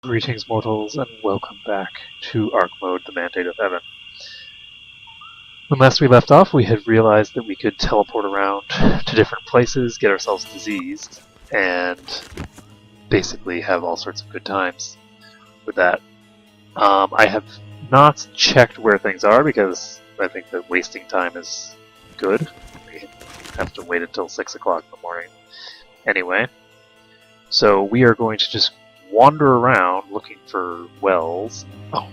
Greetings, mortals, and welcome back to Arc Mode, the Mandate of Heaven. When last we left off, we had realized that we could teleport around to different places, get ourselves diseased, and basically have all sorts of good times with that. I have not checked where things are because I think that wasting time is good. We have to wait until 6 o'clock in the morning. Anyway, so we are going to just wander around looking for wells. Oh,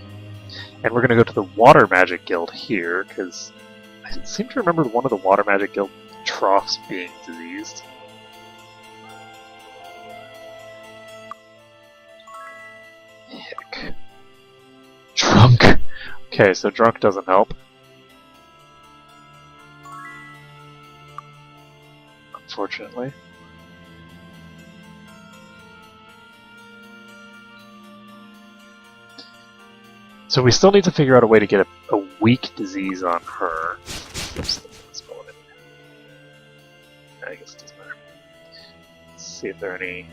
and we're going to go to the Water Magic Guild here, because I seem to remember one of the Water Magic Guild troughs being diseased. Heck. Drunk. Okay, so drunk doesn't help. Unfortunately. So we still need to figure out a way to get a weak disease on her. Oops, I guess it doesn't matter. Let's see if there are any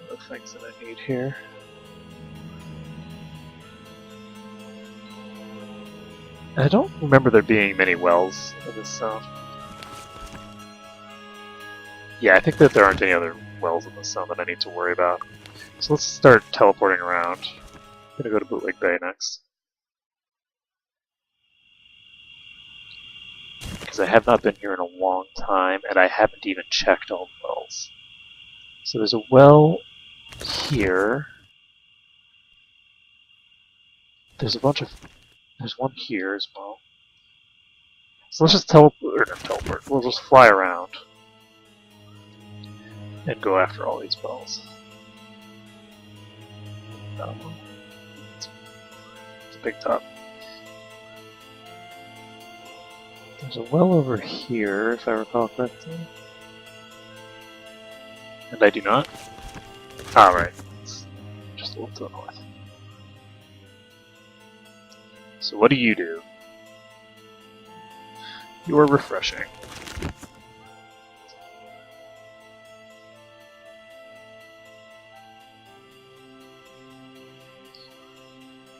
other things that I need here. I don't remember there being many wells in this zone. Yeah, I think that there aren't any other wells in this zone that I need to worry about. So let's start teleporting around. I'm gonna go to Bootleg Bay next. Because I have not been here in a long time, and I haven't even checked all the wells. So there's a well here. There's one here as well. So let's just teleport. We'll just fly around and go after all these wells. It's a big top. There's a well over here, if I recall correctly. And I do not? Ah, right. It's just a little to the north. So what do? You are refreshing.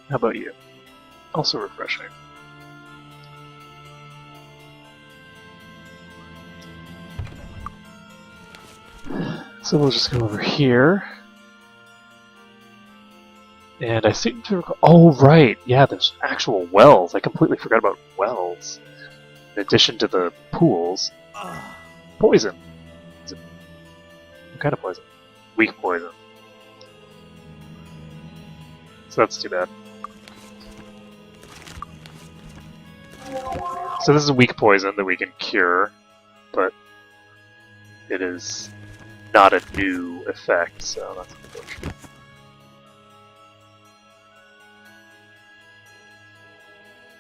How about you? Also refreshing. So we'll just go over here. And I seem to recall... Oh, right! Yeah, there's actual wells. I completely forgot about wells. In addition to the pools. Poison! What kind of poison? Weak poison. So that's too bad. So this is a weak poison that we can cure, but it is not a new effect, so that's unfortunate.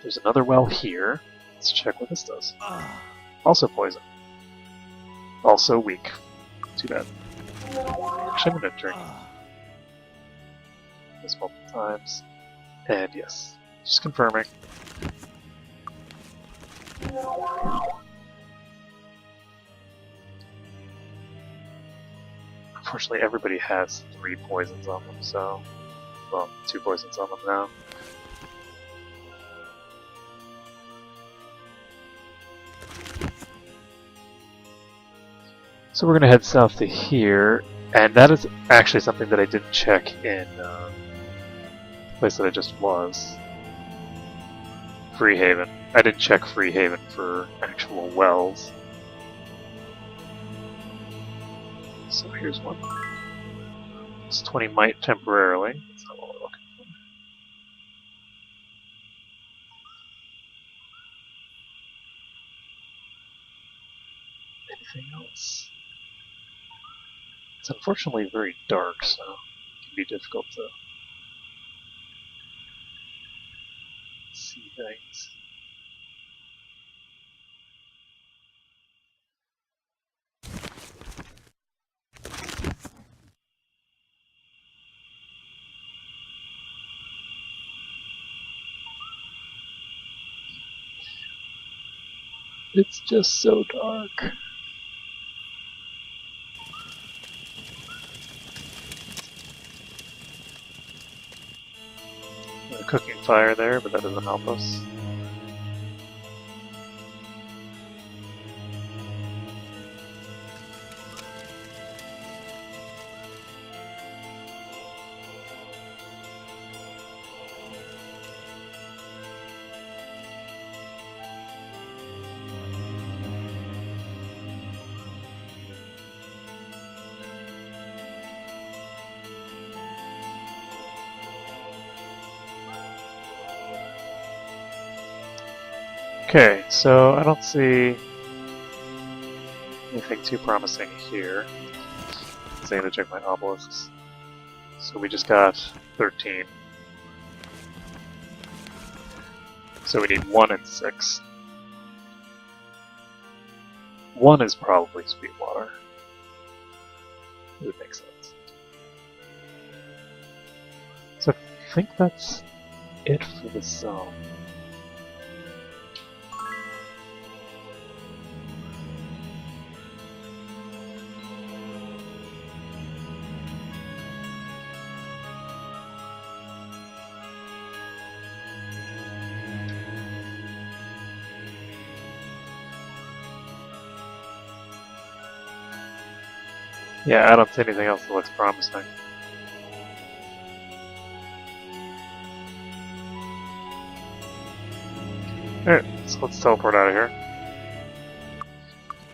There's another well here. Let's check what this does. Also poison. Also weak. Too bad. Actually, I'm going to drink this multiple times. And yes, just confirming. Unfortunately, everybody has 3 poisons on them, so... Well, 2 poisons on them now. So we're going to head south to here, and that is actually something that I didn't check in the place that I just was. Freehaven. I didn't check Freehaven for actual wells. So here's one. It's 20 might temporarily. That's not what we're looking for. Anything else? It's unfortunately very dark, so it can be difficult to see things. It's just so dark. a cooking fire there, but that doesn't help us. Okay, so I don't see anything too promising here. I'm going to check my obelisks. So we just got 13. So we need 1 and 6. 1 is probably Sweetwater. It would make sense. So I think that's it for the zone. Yeah, I don't see anything else that looks promising. Alright, so let's teleport out of here.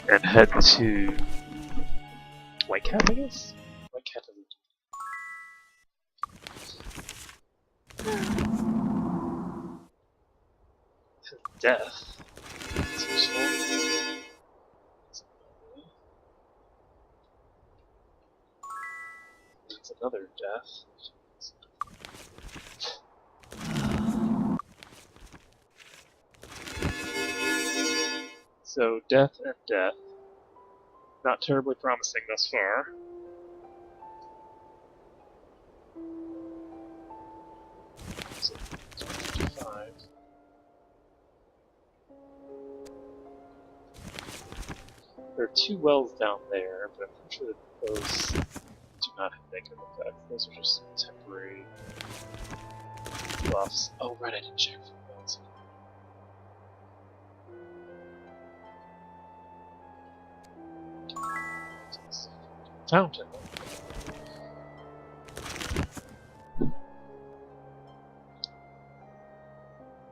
And head to White Cat, I guess? White Cat doesn't to death. That's useful. That's another death. So death and death. Not terribly promising thus far. So, 25. There are 2 wells down there, but I'm pretty sure that those do not have negative effects. Those are just temporary buffs. Oh, right, I didn't check for wells. Fountain.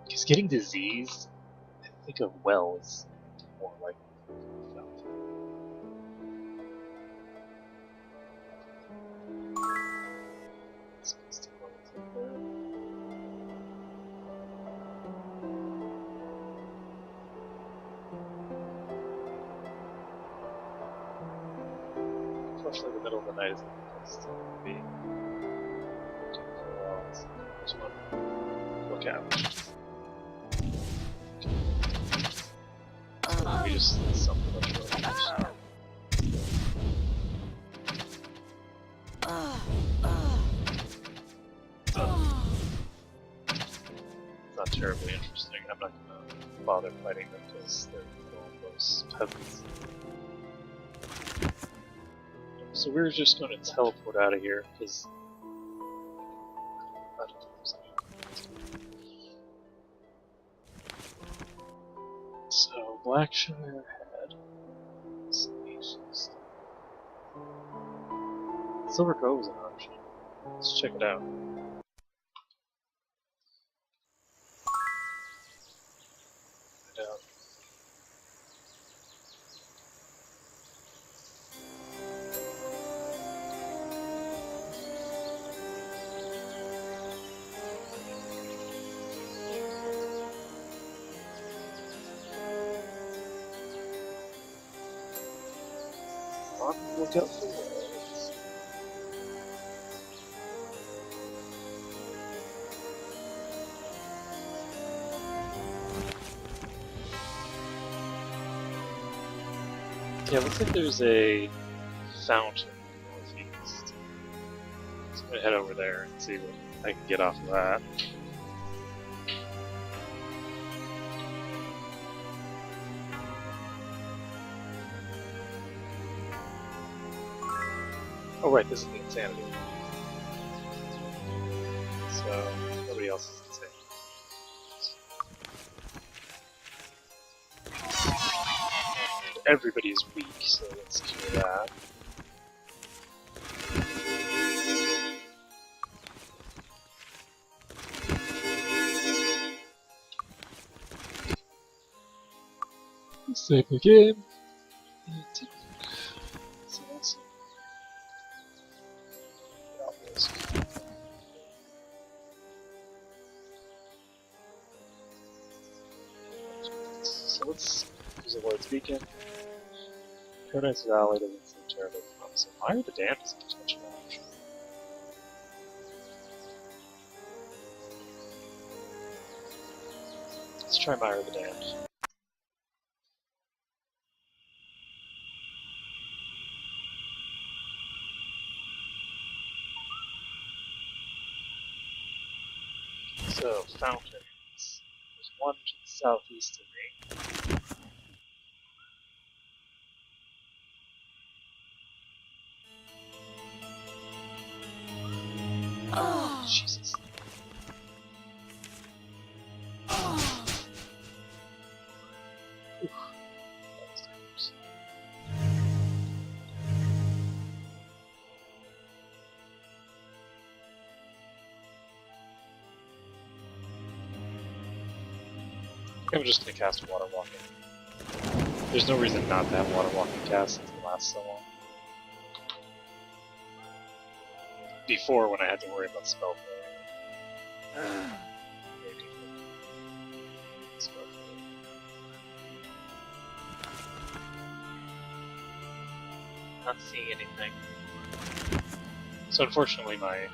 Because getting diseased, I think a well is more likely than a fountain. Unfortunately, the middle of the night is the best time to be. Just want to look out. Let me just sum it up real quick. It's not terribly interesting. I'm not going to bother fighting them because they're all those peasants. So we're just going to teleport out of here because I don't think there's anything. So Blackshire had Silver Cove is an option. Let's check it out. Look out for waves. Yeah, looks like there's a fountain northeast. So I'm gonna head over there and see what I can get off of that. Oh right, this is the insanity. So, nobody everybody else is insane. Everybody is weak, so let's cure that. Save the game. So let's see. So let's use the Lord's Beacon. Paradise Valley doesn't seem terribly promising. Mire the Damned isn't much of an option. Let's try Mire the Damned. So, fountains. There's one to the southeast of me. Oh, Jesus. Oof. That was dangerous. I'm just gonna cast Water Walking. There's no reason not to have Water Walking cast since it lasts so long. Before, when I had to worry about spell failure. Spell failure. Not seeing anything. So unfortunately my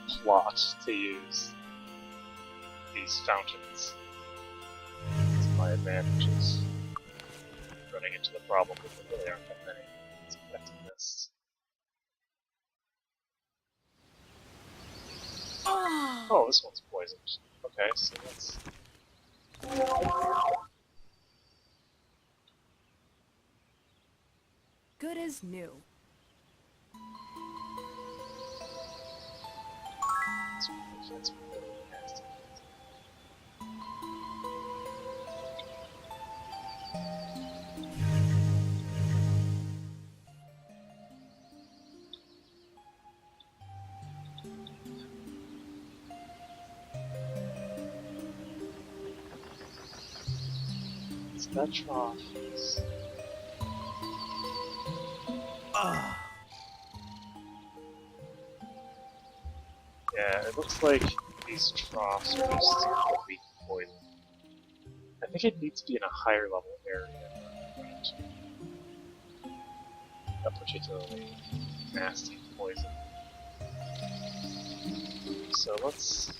plot to use these fountains is my advantages. Running into the problem that there really aren't that many. It's effectiveness. Oh, this one's poisoned. Okay, so let's... Good as new. That's really nasty. So that trough is... Yeah, it looks like these troughs are just weak poison. I think it needs to be in a higher level area. A particularly nasty poison. So let's...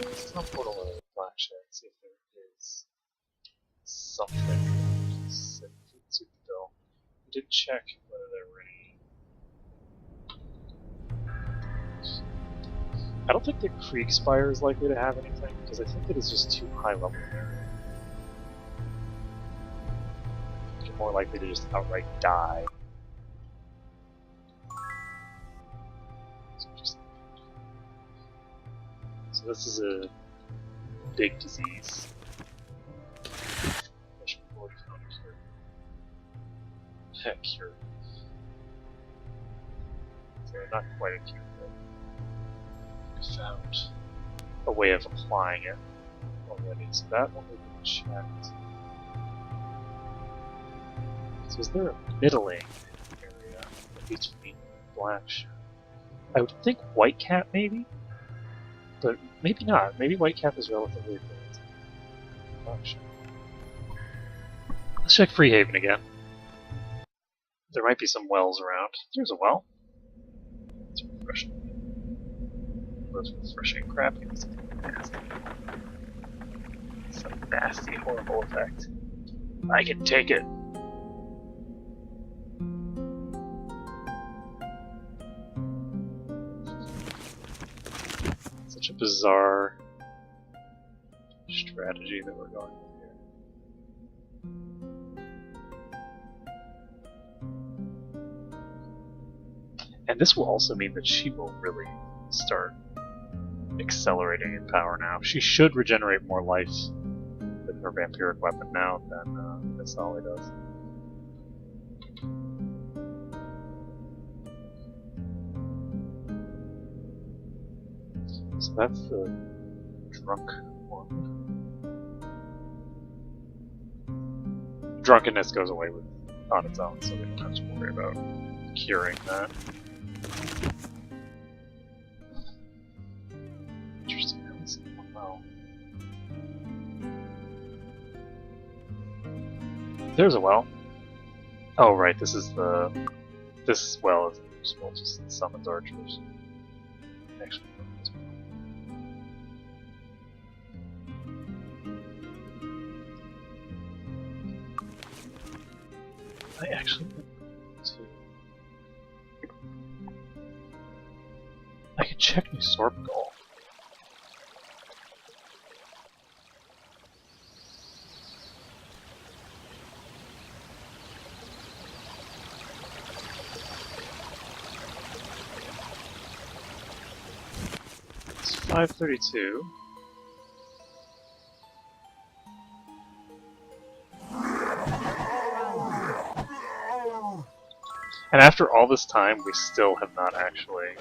Let's teleport over to the flash and see if there is something that suit the bill. We did check whether there were any... I don't think the Kriegspire is likely to have anything, because I think it is just too high level an area. You're more likely to just outright die. So this is a big disease. Cure. So not quite a cure, but we found a way of applying it already. So that one we can check. So is there a middling area between Black Ship? I would think Whitecap maybe? But maybe not. Maybe Whitecap is relatively advanced. Black Ship. Let's check Freehaven again. There might be some wells around. There's a well. It's refreshing. Those refreshing crap is nasty. Some nasty, horrible effect. I can take it. Such a bizarre strategy that we're going with. And this will also mean that she will really start accelerating in power now. She should regenerate more life with her vampiric weapon now than Miss Ollie does. So that's the drunk one. Drunkenness goes away on its own, so we don't have to worry about curing that. Interesting, I haven't seen one well. There's a well. Oh right, this well is useful, just summons archers. Actually, I actually want to. I could check New Sorpgol. It's 5:32. And after all this time, we still have not actually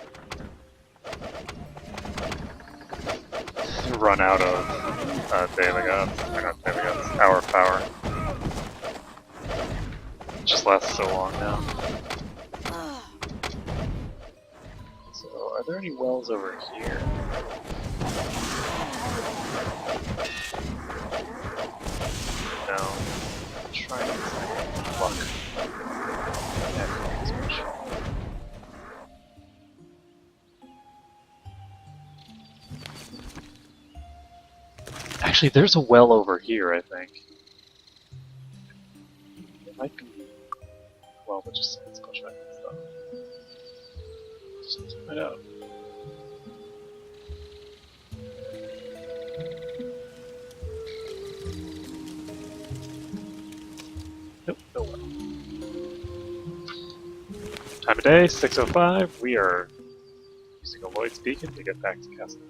run out of daily gods. Or not daily gods, hour of power. It just lasts so long now. So, are there any wells over here? No. I'm trying to find luck. Actually, there's a well over here, I think. It might be a well that just sends pushback and stuff. Just have to find out. Nope, no well. Time of day, 6:05. We are using a Lloyd's beacon to get back to Castle.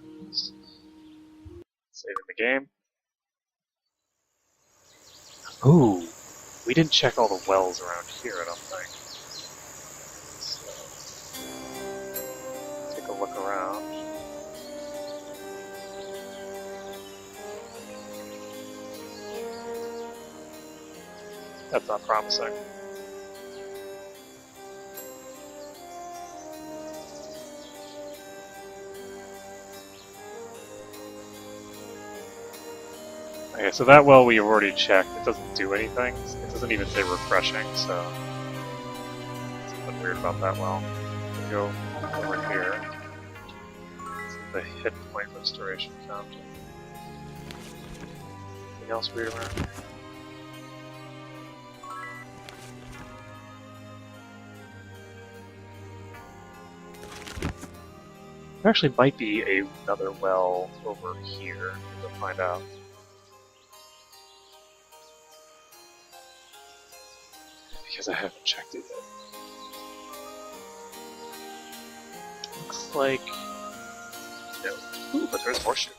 Saving the game. Ooh, we didn't check all the wells around here, I don't think. So, take a look around. That's not promising. Okay, so that well we already checked. It doesn't do anything. It doesn't even say refreshing, so something weird about that well. We go over here. This is the hit point restoration fountain. Anything else weird around here? There actually might be another well over here. We'll find out. Because I haven't checked it yet. Looks like... no. Ooh, but there's horseshoe.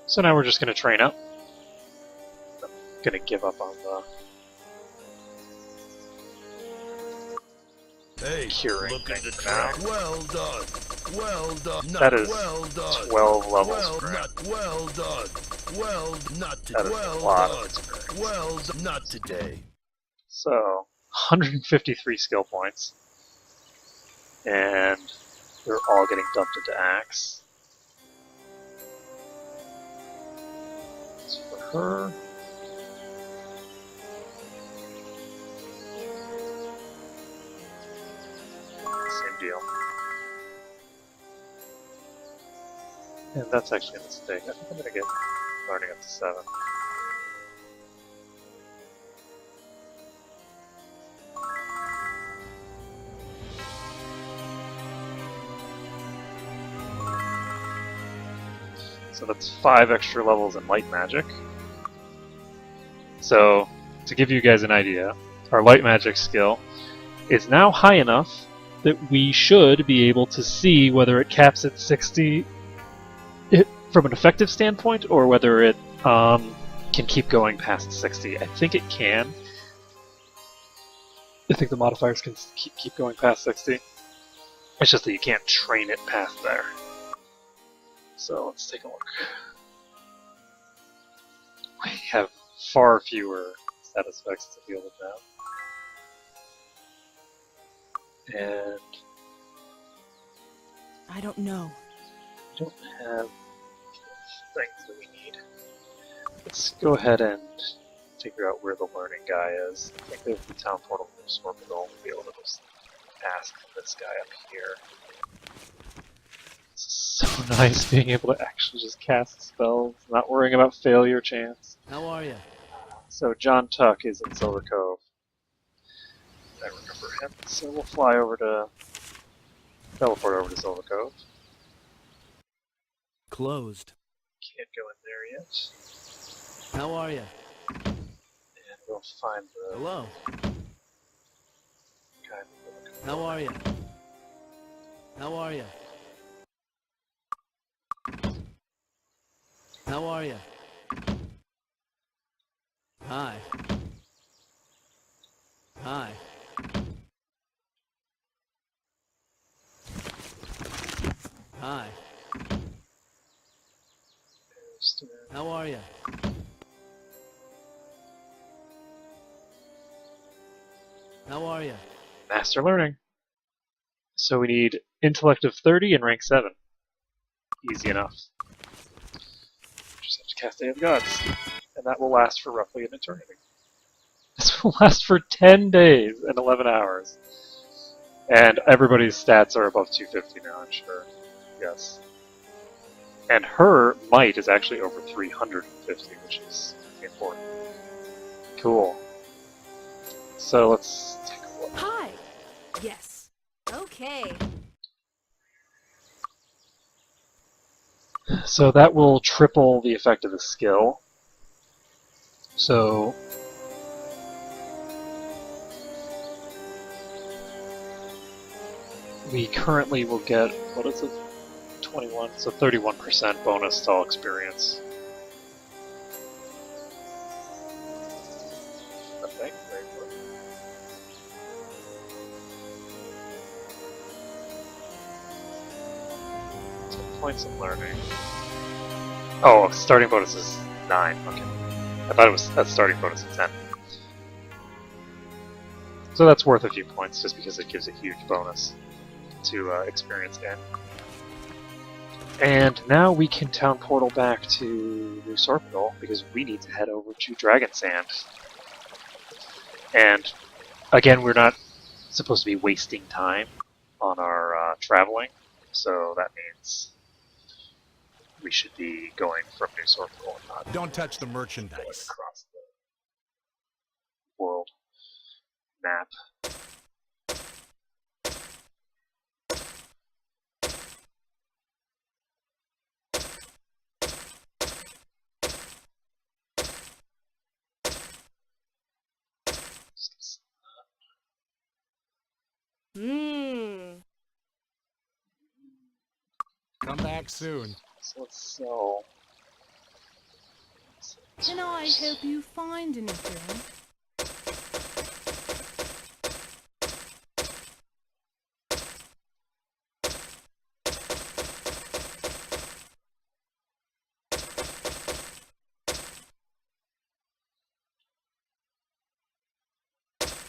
So now we're just going to train up. I'm going to give up on the... Hey, curing look at the thing track. now. Well done. Well done. That is well done. 12 levels Well, for not well done. Well, not today. That is Well a lot done. of experience. Well, not today. So, 153 skill points. And they're all getting dumped into Axe. As for her... same deal. And that's actually a mistake. I think I'm going to get learning up to 7. So that's 5 extra levels in light magic. So, to give you guys an idea, our light magic skill is now high enough that we should be able to see whether it caps at 60 from an effective standpoint, or whether it can keep going past 60. I think it can. I think the modifiers can keep going past 60. It's just that you can't train it past there. So let's take a look. We have far fewer status effects to deal with now. And I don't know. we don't have things that we need. Let's go ahead and figure out where the learning guy is. I think there's the town portal from Scorpion to be able to just ask this guy up here. This is so nice being able to actually just cast spells, not worrying about failure chance. How are you? So John Tuck is in Silver Cove. I remember him, so we'll fly over to... teleport over to Silver Cove. Closed. Can't go in there yet. How are you? And we'll find the Hello. guy we're looking for. How are you? How are you? How are you? Hi. Hi. Hi. How are you? How are you? Master Learning. So we need Intellect of 30 and rank 7. Easy enough. Just have to cast Day of the Gods. And that will last for roughly an eternity. This will last for 10 days and 11 hours. And everybody's stats are above 250 now, I'm sure. Yes. And her might is actually over 350, which is important. Cool. So let's take a look. Hi! Yes. Okay. So that will triple the effect of the skill. So we currently will get, what is it? 21, so 31% bonus to all experience. Okay, very good. So points of learning. Oh, starting bonus is 9. Okay. I thought it was that starting bonus is 10. So that's worth a few points just because it gives a huge bonus to experience gain. And now we can town portal back to New Sorpital because we need to head over to Dragon Sand. And again, we're not supposed to be wasting time on our traveling, so that means we should be going from New Sorpital and not Don't touch the going merchandise. across the world map. Mmm. Come back soon. So let's sell. Can I help you find anything?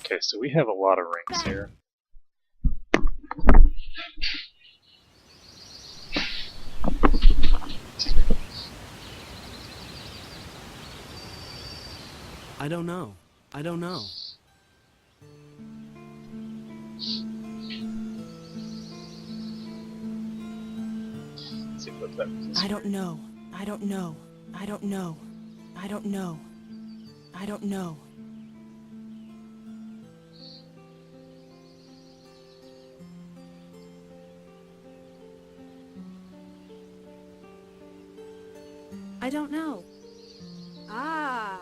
Okay, so we have a lot of rings here. I don't know. I don't know. Let's see what that is. I don't know. I don't know. I don't know. I don't know. I don't know. I don't know. Ah.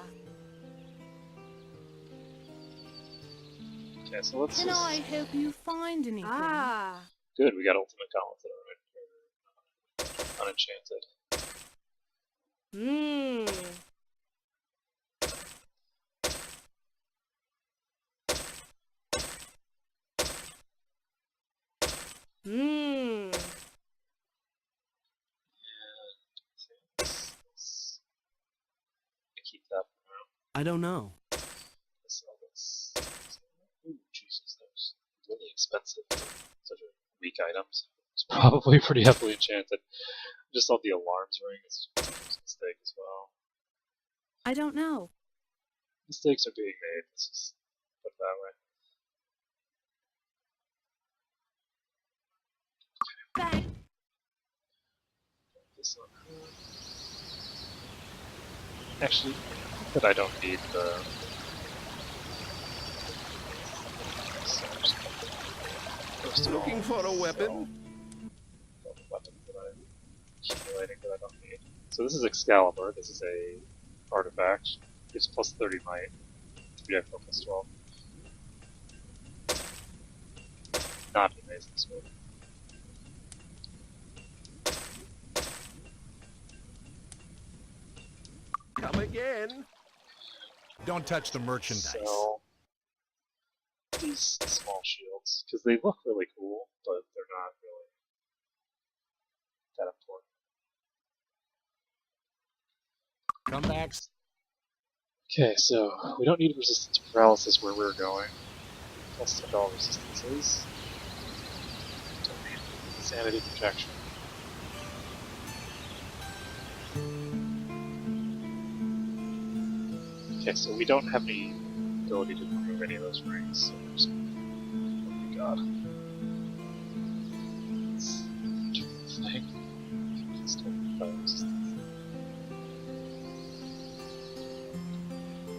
Okay, so let's Can just... I help you find anything? Ah. Good, we got ultimate gauntlets that are unenchanted. Hmm. Hmm. Keep that for now. I don't know. Ooh, Jesus, those really expensive, such a weak items. It's probably pretty heavily enchanted. Just all the alarms ring is a mistake as well. I don't know. Mistakes are being made, let's just put it that way. Bang. This one. Actually, I think that I don't need the... Looking for a weapon? Weapons that I'm accumulating that I don't need. So this is Excalibur, this is a artifact. Gives plus 30 might. Projectile plus 12. Not an amazing sword. Come again. Don't touch the merchandise. Sell these small shields, because they look really cool, but they're not really that important. Come back. Okay, so we don't need resistance to paralysis where we're going. Plus $10 resistances. Don't need sanity protection. Okay, so we don't have any ability to remove any of those rings, so we're just... Oh my god. It's a thing. Just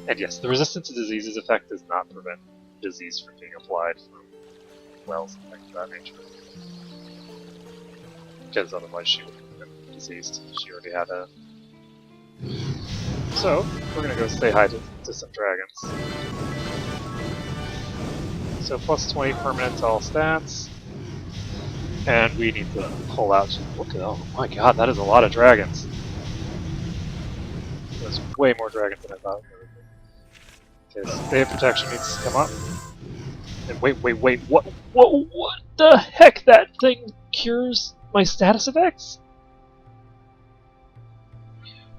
and yes, the resistance to diseases effect does not prevent disease from being applied from wells and things of that nature. Because otherwise she would have been diseased. She already had a... So, we're gonna go say hi to some dragons. So plus 20 permanent to all stats. And we need to pull out... Look at... Oh my god, that is a lot of dragons. There's way more dragons than I thought there would be. Okay, so Day of Protection needs to come up. And wait, what the heck? That thing cures my status effects?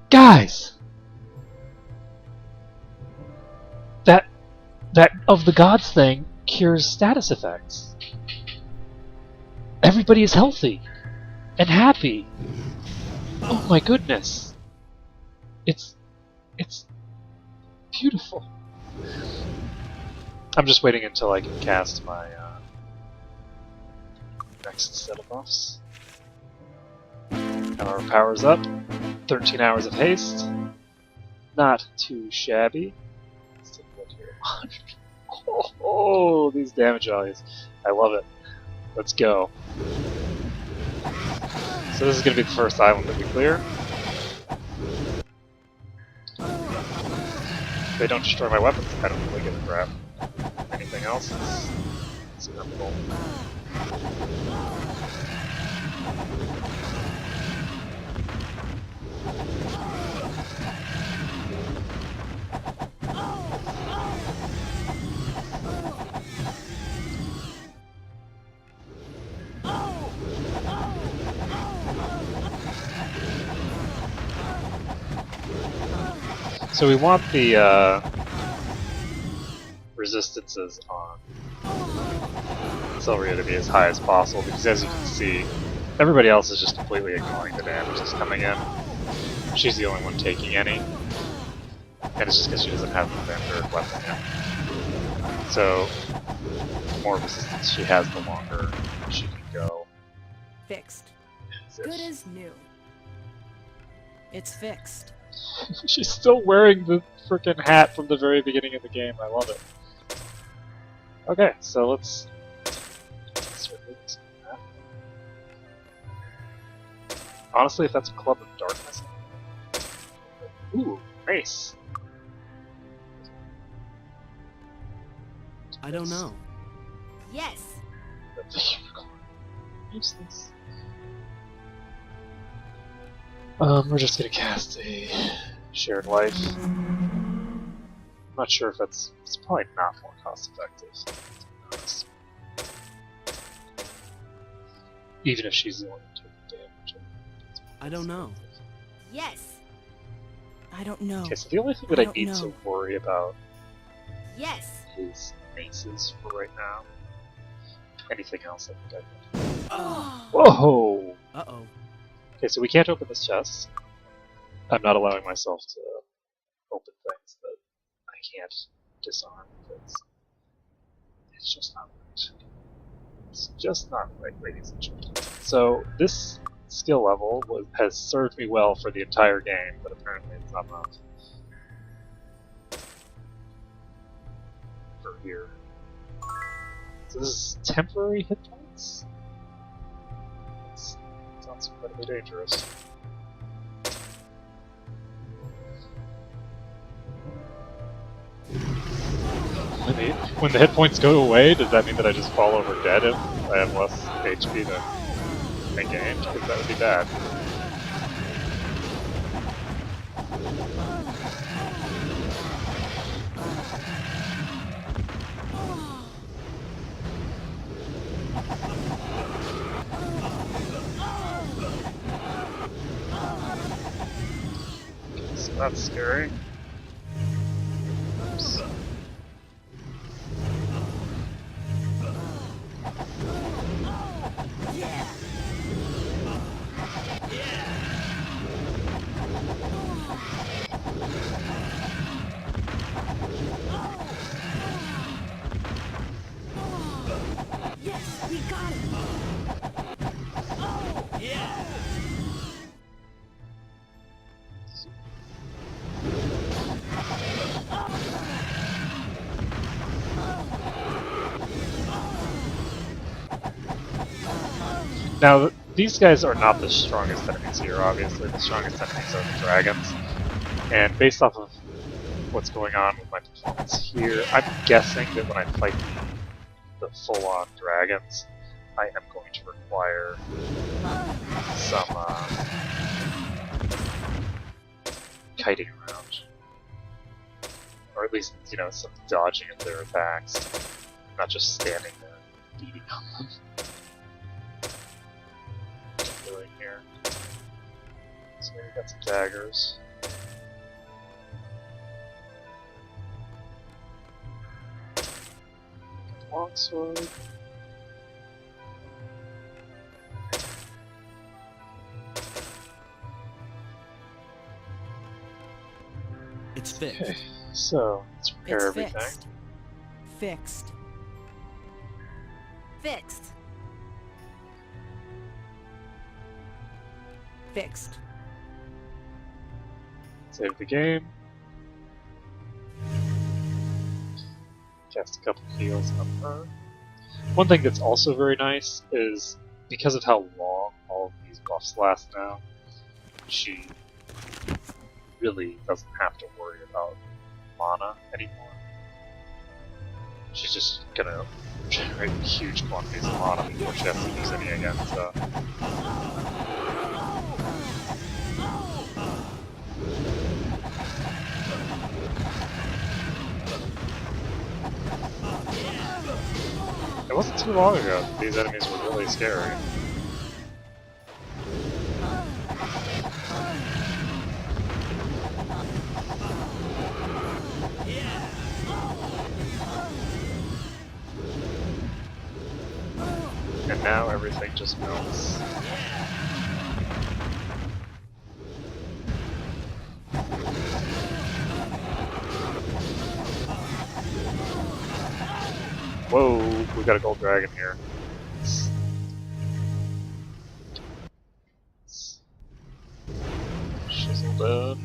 Guys! That of the gods thing cures status effects. Everybody is healthy and happy. Oh my goodness. It's beautiful. I'm just waiting until I can cast my next set of buffs. Our power's up. 13 hours of haste. Not too shabby. Let's take a look here. Oh, these damage values. I love it. Let's go. So this is going to be the first island that we clear. If they don't destroy my weapons, I don't really give a crap. Anything else is inevitable. So we want the resistances on Sylvia to be as high as possible, because as you can see, everybody else is just completely ignoring the damage that's coming in. She's the only one taking any, and it's just because she doesn't have the standard weapon yet. So, the more resistance she has, the longer she can go. Fixed. Good as new. It's fixed. She's still wearing the frickin' hat from the very beginning of the game. I love it. Okay, so let's start moving some of that. Honestly, if that's a Club of Darkness, Ooh, mace. I don't know. Yes. Useless. We're just gonna cast a shared life. I'm not sure if it's probably not more cost effective. To be honest. Even if she's the one who took the damage. I don't know. Yes. I don't know. Okay, so the only thing that I don't need know. to worry about Yes. is maces for right now. Anything else I think I can. Oh. Whoa! Uh-oh. Okay, so we can't open this chest. I'm not allowing myself to open things that I can't disarm because it's just not right. It's just not right, ladies and gentlemen. So this skill level has served me well for the entire game, but apparently it's not enough for here. So this is temporary hit points? Sounds incredibly dangerous. When the hit points go away, does that mean that I just fall over dead if I have less HP than I gained? Because that would be bad. So that's scary. Oops. Yes, we got it. Now, these guys are not the strongest enemies here, obviously. The strongest enemies are the dragons. And based off of what's going on with my performance here, I'm guessing that when I fight the full-on dragons, I am going to require some kiting around. Or at least, you know, some dodging of their attacks. Not just standing there beating on them. Doing here. So we got some daggers. Longsword. It's fixed. Okay, so let's repair It's everything. fixed. Fixed. Fixed. Fixed. Save the game. Cast a couple heals on her. One thing that's also very nice is because of how long all of these buffs last now, she really doesn't have to worry about mana anymore. She's just gonna generate huge quantities of mana before she has to use any again, so. It wasn't too long ago that these enemies were really scary. And now everything just melts. Whoa, we got a gold dragon here. Shizzle down.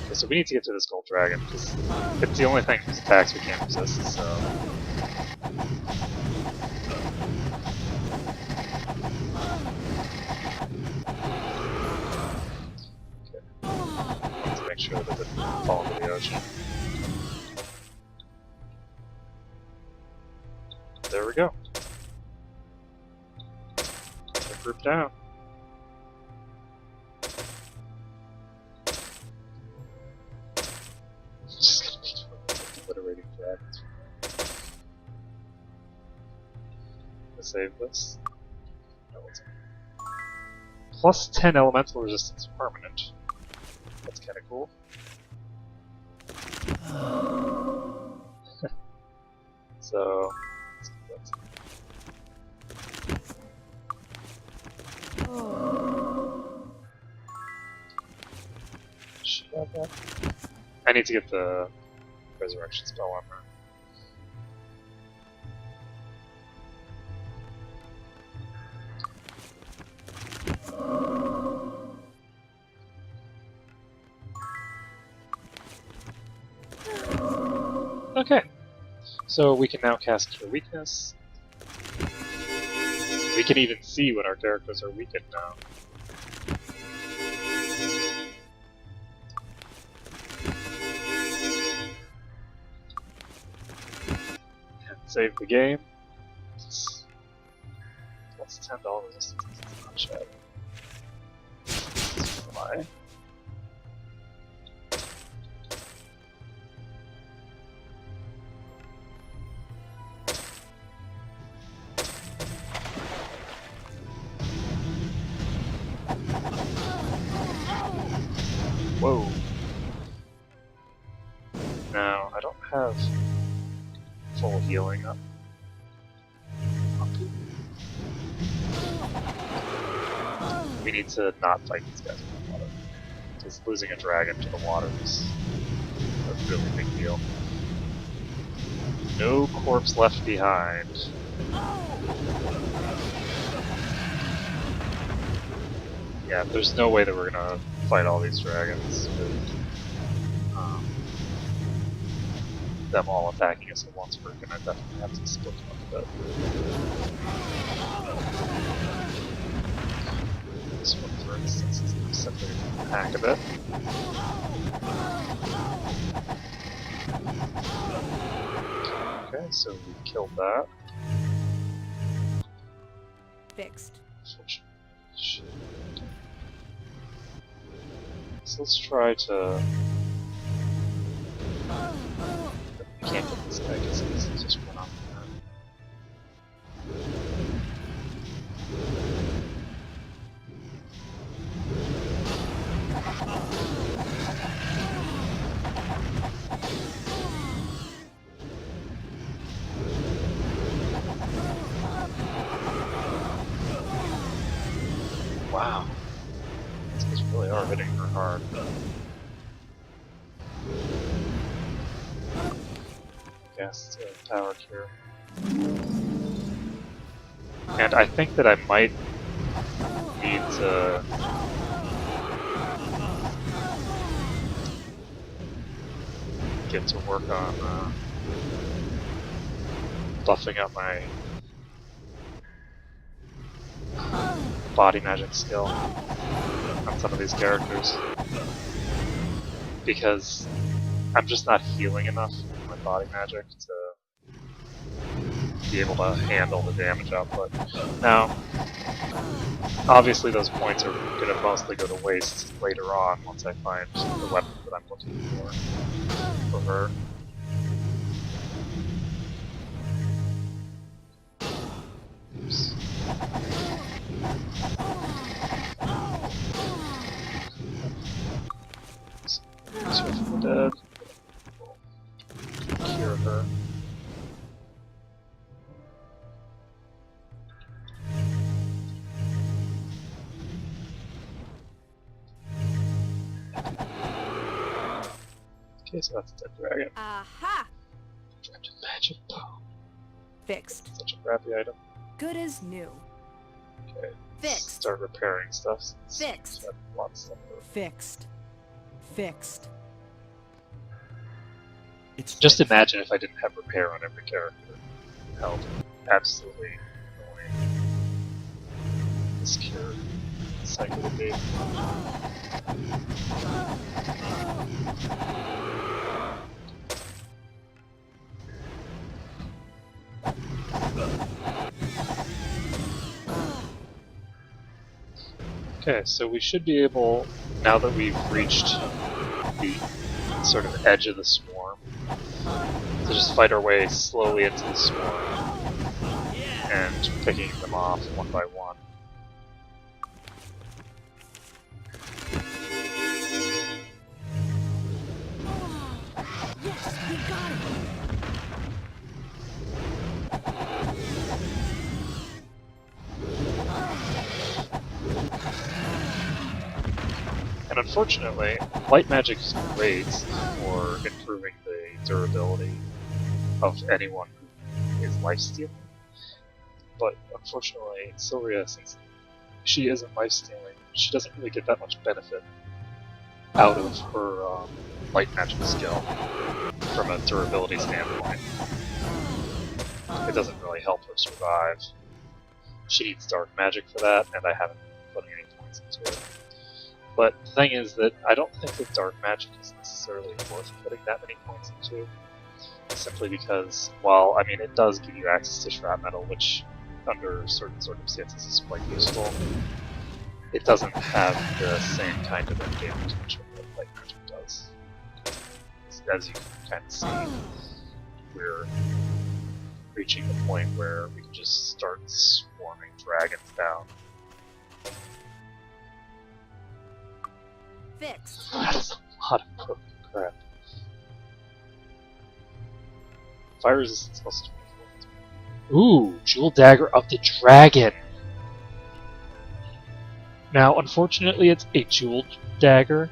Okay, so we need to get to this gold dragon, because it's the only thing whose attacks we can't resist, so. fall into the ocean. There we go. The group down. Just gonna be obliterating dragons. Save this. No, it's plus 10 elemental resistance permanent. That's kind of cool. So, should have that. I need to get the resurrection spell on her. Okay, so we can now cast Cure Weakness. We can even see when our characters are weakened now. And save the game. Plus $10 resistance. That's not shabby. Fly. Whoa. Now, I don't have full healing up. We need to not fight these guys in the water. Because losing a dragon to the water is a really big deal. No corpse left behind. Yeah, there's no way that we're gonna fight all these dragons with them all attacking us at once. We're gonna definitely have to split them up a bit. This one, for instance, is simply hack a bit. Okay, so we killed that. Fixed. Shit. So let's try to... I can't get this guy because he's just run off the map. Wow. These guys really are hitting her hard. Yes, power cure. And I think that I might need to get to work on buffing up my body magic skill on some of these characters. Because I'm just not healing enough with my body magic to be able to handle the damage output. Now, obviously those points are going to mostly go to waste later on once I find the weapon that I'm looking for her. Oops. Switch from the dead. Cure her. Okay, so that's a dead dragon. Aha! Trapped in magic power. Fixed. Such a crappy item. Good as new. Okay. Fixed. Start repairing stuff. Fixed. Lots of stuff. Fixed. Fixed. It's Just fixed. imagine if I didn't have repair on every character. Hell, absolutely annoying. This cure. cycle would be. Okay, so we should be able, now that we've reached the sort of edge of the swarm, to just fight our way slowly into the swarm and picking them off one by one. Yes, we got it. And unfortunately, light magic is great for improving the durability of anyone who is lifestealing. But unfortunately, Sylvia, since she isn't lifestealing, she doesn't really get that much benefit out of her light magic skill from a durability standpoint. It doesn't really help her survive. She needs dark magic for that, and I haven't put any points into it. But the thing is that I don't think that dark magic is necessarily worth putting that many points into, simply because, while, I mean, it does give you access to shrapnel, which under certain circumstances is quite useful, it doesn't have the same kind of endgame potential that light magic does. As you can kind of see, we're reaching the point where we can just start swarming dragons down. Fixed. That's a lot of broken crap. Fire resistance plus 24. Ooh, Jewel Dagger of the Dragon! Now, unfortunately, it's a Jewel Dagger,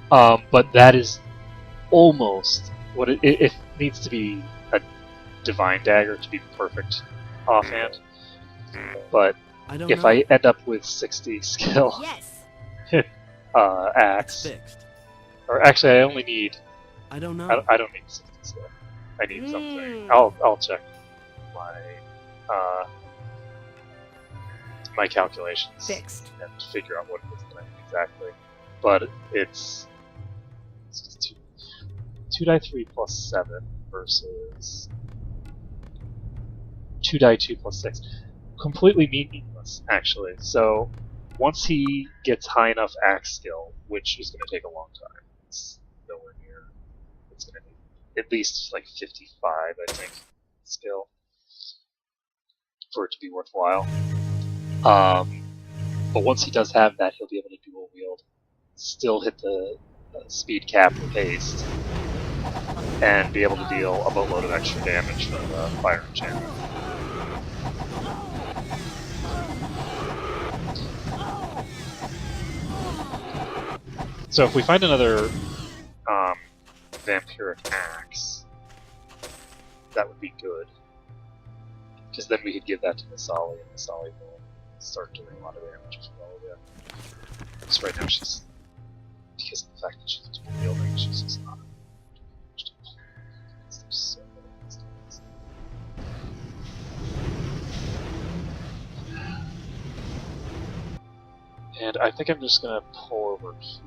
but that is almost what it needs to be a Divine Dagger to be perfect offhand. But if I end up with 60 skill, Yes. axe, Fixed. or actually, I only need. I don't know. I don't need 60 skill. I need something. I'll check my my calculations Fixed. and figure out what it is that I need exactly. But it's just 2 die 3 plus 7 versus 2 die 2 plus 6. Completely meaningless, actually. So once he gets high enough axe skill, which is going to take a long time, it's nowhere near. It's going to need at least like 55, I think, skill for it to be worthwhile. But once he does have that, he'll be able to dual wield, still hit the speed cap with haste, and be able to deal a boatload of extra damage from the fire enchantment. So if we find another vampiric axe, that would be good. Because then we could give that to Masali, and Masali will start doing a lot of damage as well. Yeah. Because right now she's, because of the fact that she's dual wielding, she's just not doing much damage. There's so many instances. And I think I'm just gonna pull over here.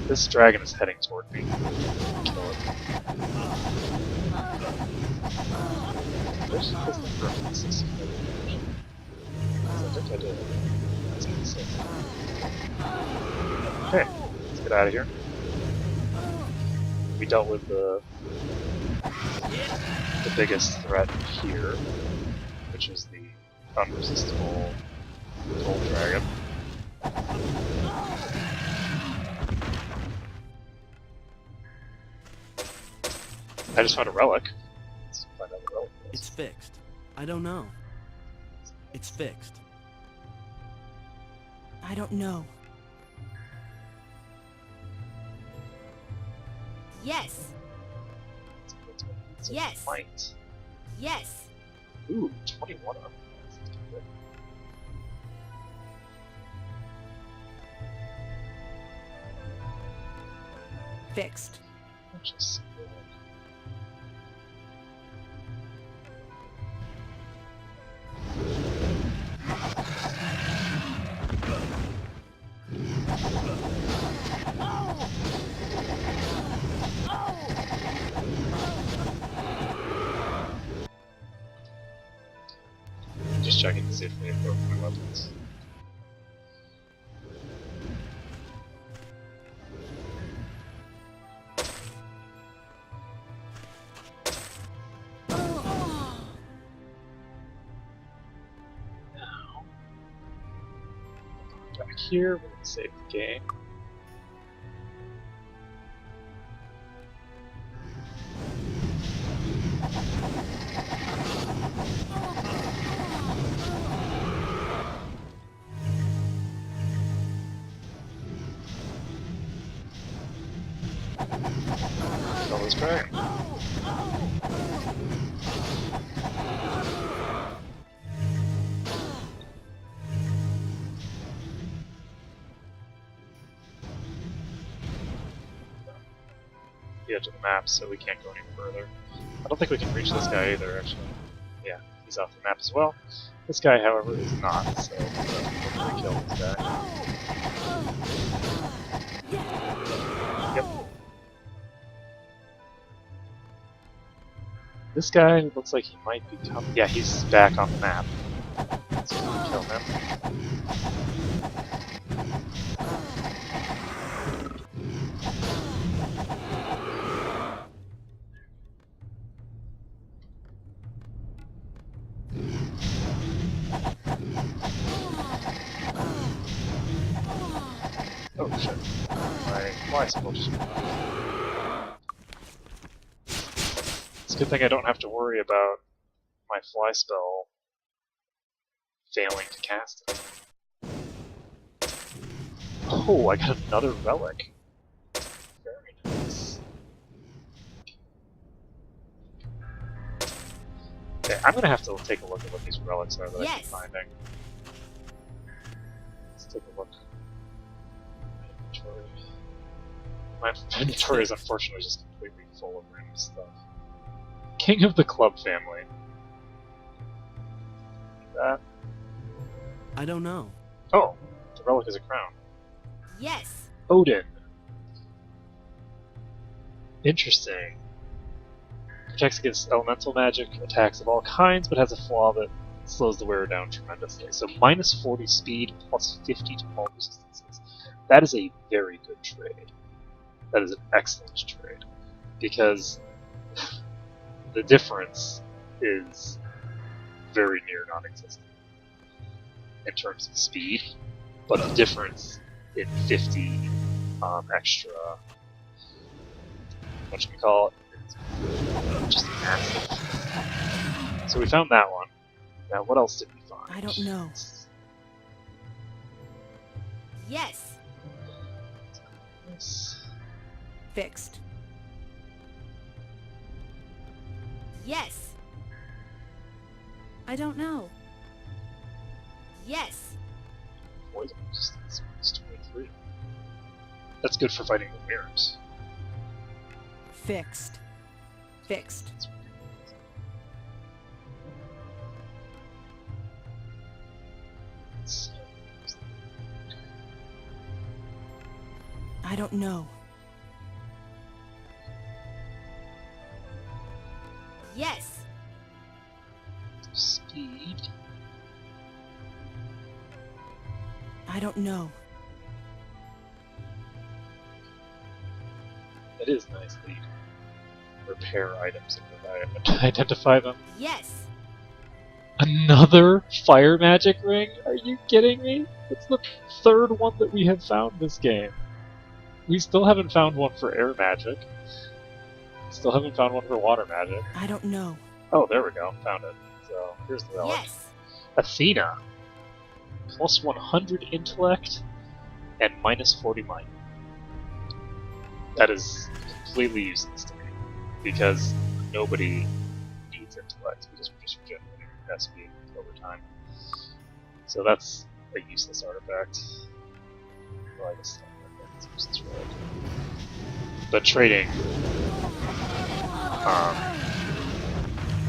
This dragon is heading toward me. Kill it. Where's the broken system? I think I did. That's what it said. Okay, let's get out of here. We dealt with the biggest threat here, which is the unresistible gold dragon. I just found a relic. Let's find out the relic is. It's fixed. I don't know. It's fixed. I don't know. Yes. It's a Yes. Might. Yes. Ooh, 21 armor. That's good. Fixed. Just just checking to see if they have broken my weapons. Now, back here, we're going to save the game. Kill this guy. The edge of the map, so we can't go any further. I don't think we can reach this guy either, actually. Yeah, he's off the map as well. This guy, however, is not, so we're going to kill this guy. Yep. This guy looks like he might be coming. Yeah, he's back on the map. So we're going to kill him. Oh shit. My fly spell just went off. It's a good thing I don't have to worry about my fly spell failing to cast it. Oh, I got another relic. Very nice. Okay, I'm gonna have to take a look at what these relics are that I keep finding. Let's take a look. My inventory is unfortunately just completely full of random stuff. King of the Club family. That. I don't know. Oh, the relic is a crown. Yes. Odin. Interesting. Protects against elemental magic, attacks of all kinds, but has a flaw that slows the wearer down tremendously. So minus 40 speed, plus 50 to all resistances. That is a very good trade. That is an excellent trade. Because the difference is very near non-existent in terms of speed, but the difference in 50 extra, whatchamacallit, is just massive. So we found that one. Now what else did we find? I don't know. Yes. Fixed. Yes. I don't know. Yes. Poison resistance is 23. That's good for fighting the mirrors. Fixed. Fixed. I don't know. Yes. Speed. I don't know. That is nice that you can repair items and identify them. Yes. Another fire magic ring? Are you kidding me? It's the third one that we have found this game. We still haven't found one for air magic. Still haven't found one for water magic. I don't know. Oh, there we go. Found it. So, here's the relic. Yes. Athena. Plus 100 intellect and minus 40 might. That is completely useless to me. Because nobody needs intellect because we're just regenerating SP over time. So that's a useless artifact. Well, I guess it's useless, right? But trading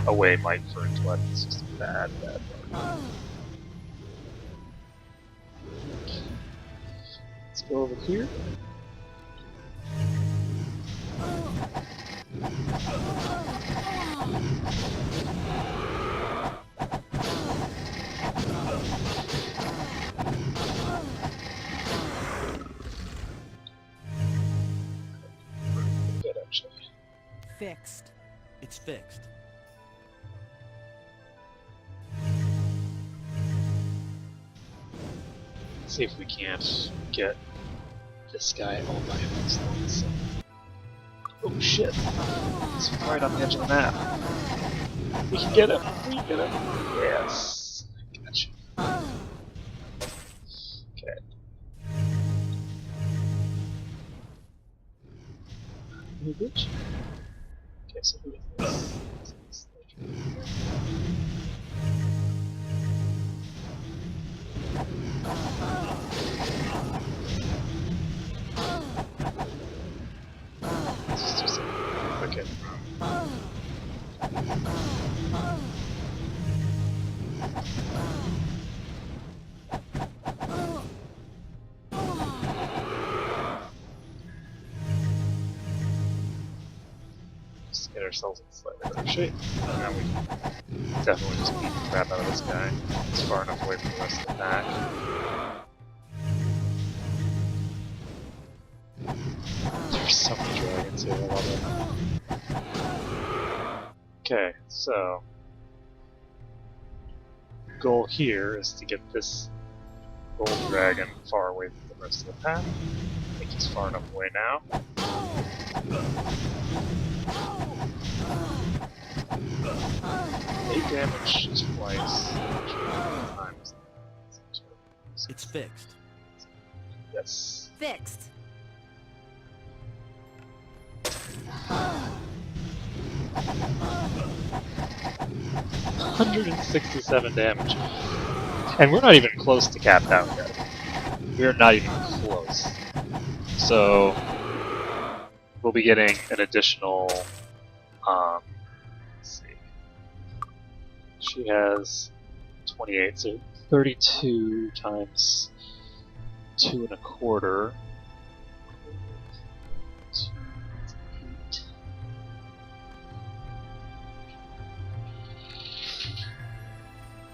away might for intellect is just a bad part. Let's go over here. actually. Fixed. It's fixed. Let's see if we can't get this guy all by himself. Oh shit! He's right on the edge of the map. We can get him! We can get him! Yes! Gotcha. Okay. New bitch. Okay, so who is this? This is just a quick hit. Just get ourselves in slightly better shape. And now we can definitely just beat the crap out of this guy. He's far enough away from the rest of the pack. There's so many dragons here, I love it. Okay, so goal here is to get this gold dragon far away from the rest of the pack. I think he's far enough away now. 8 damage is twice. It's fixed. Yes. Fixed. $167 damage. And we're not even close to capped out yet. We're not even close. So we'll be getting an additional let's see. She has 28, so 32 times 2 1/4. 8.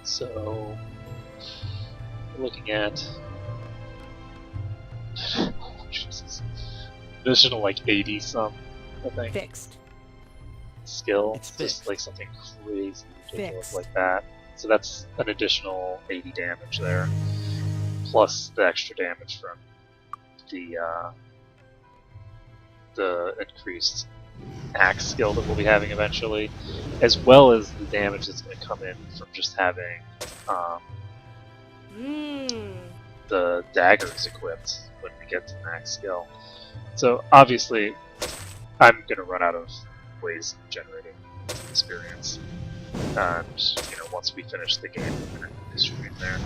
So we're looking at oh, Jesus. Additional like 80 some, I think. Fixed. Skill. It's Just fixed. like something crazy ridiculous Fixed. like that. So that's an additional 80 damage there. Plus the extra damage from the increased axe skill that we'll be having eventually, as well as the damage that's going to come in from just having the daggers equipped when we get to max skill. So obviously, I'm going to run out of ways of generating experience, and once we finish the game, we're going to stream there.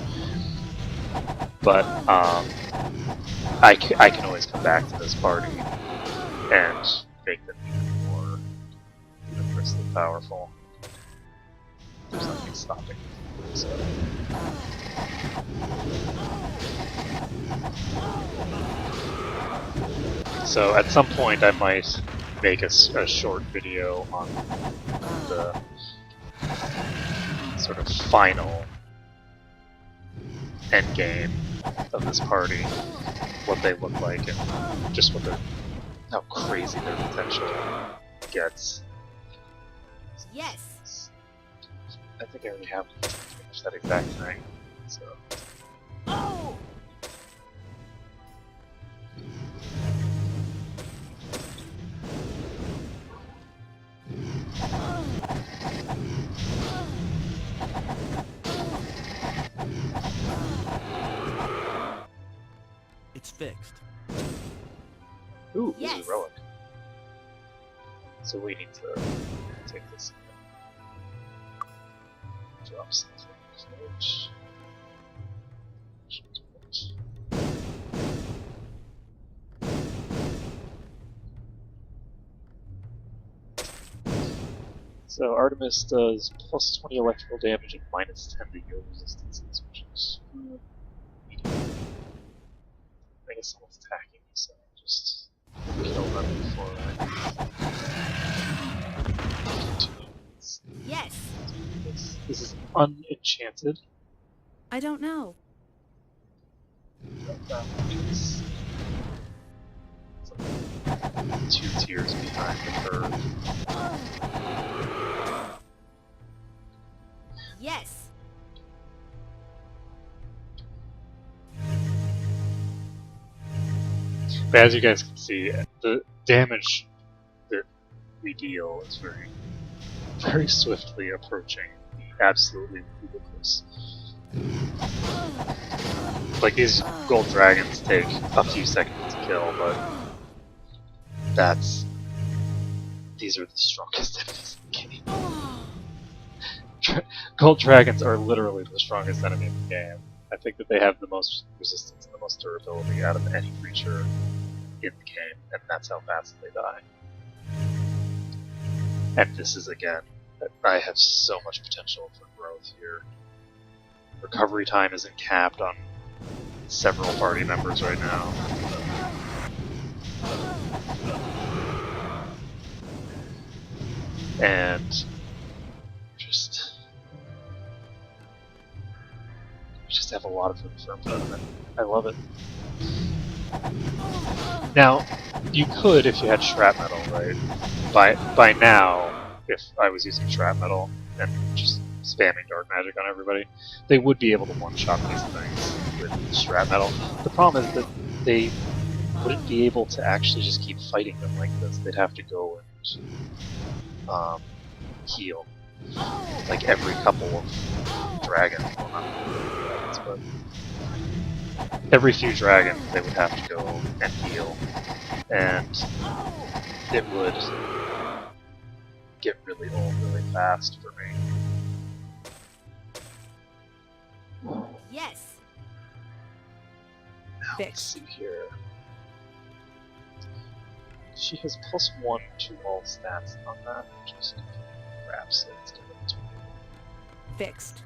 But I can always come back to this party and make them even more universally powerful. There's nothing stopping me. So at some point I might make a short video on the sort of final end game of this party, what they look like, and just how crazy their potential gets. Yes. I think I already have finished that exact thing. So. Oh. It's fixed. Ooh, Yes. this is a relic. So we need to take this. Drop something. So Artemis does plus 20 electrical damage and minus 10 to yield resistances, which is medium. I guess someone's attacking me, so I'll just kill them before I Yes. This is unenchanted. I don't know. That is 2 tiers behind the curve. Yes. But as you guys can see, the damage that we deal is very swiftly approaching the absolutely ludicrous. Like, these gold dragons take a few seconds to kill, but these are the strongest enemies in the game. Gold dragons are literally the strongest enemy in the game. I think that they have the most resistance and the most durability out of any creature in the game, and that's how fast they die. And this is, again, I have so much potential for growth here. Recovery time isn't capped on several party members right now. And just have a lot of room for improvement. I love it. Now, you could, if you had shrapnel, right? By now, if I was using shrapnel and just spamming dark magic on everybody, they would be able to one-shot these things with shrapnel. The problem is that they wouldn't be able to actually just keep fighting them like this. They'd have to go and heal, like every couple of dragons. Well, not dragons, but every few dragons they would have to go and heal, and it would get really old really fast for me. Yes. Now, let's see here. She has +1 to all stats on that, which is crap, so let's give it to me. Fixed.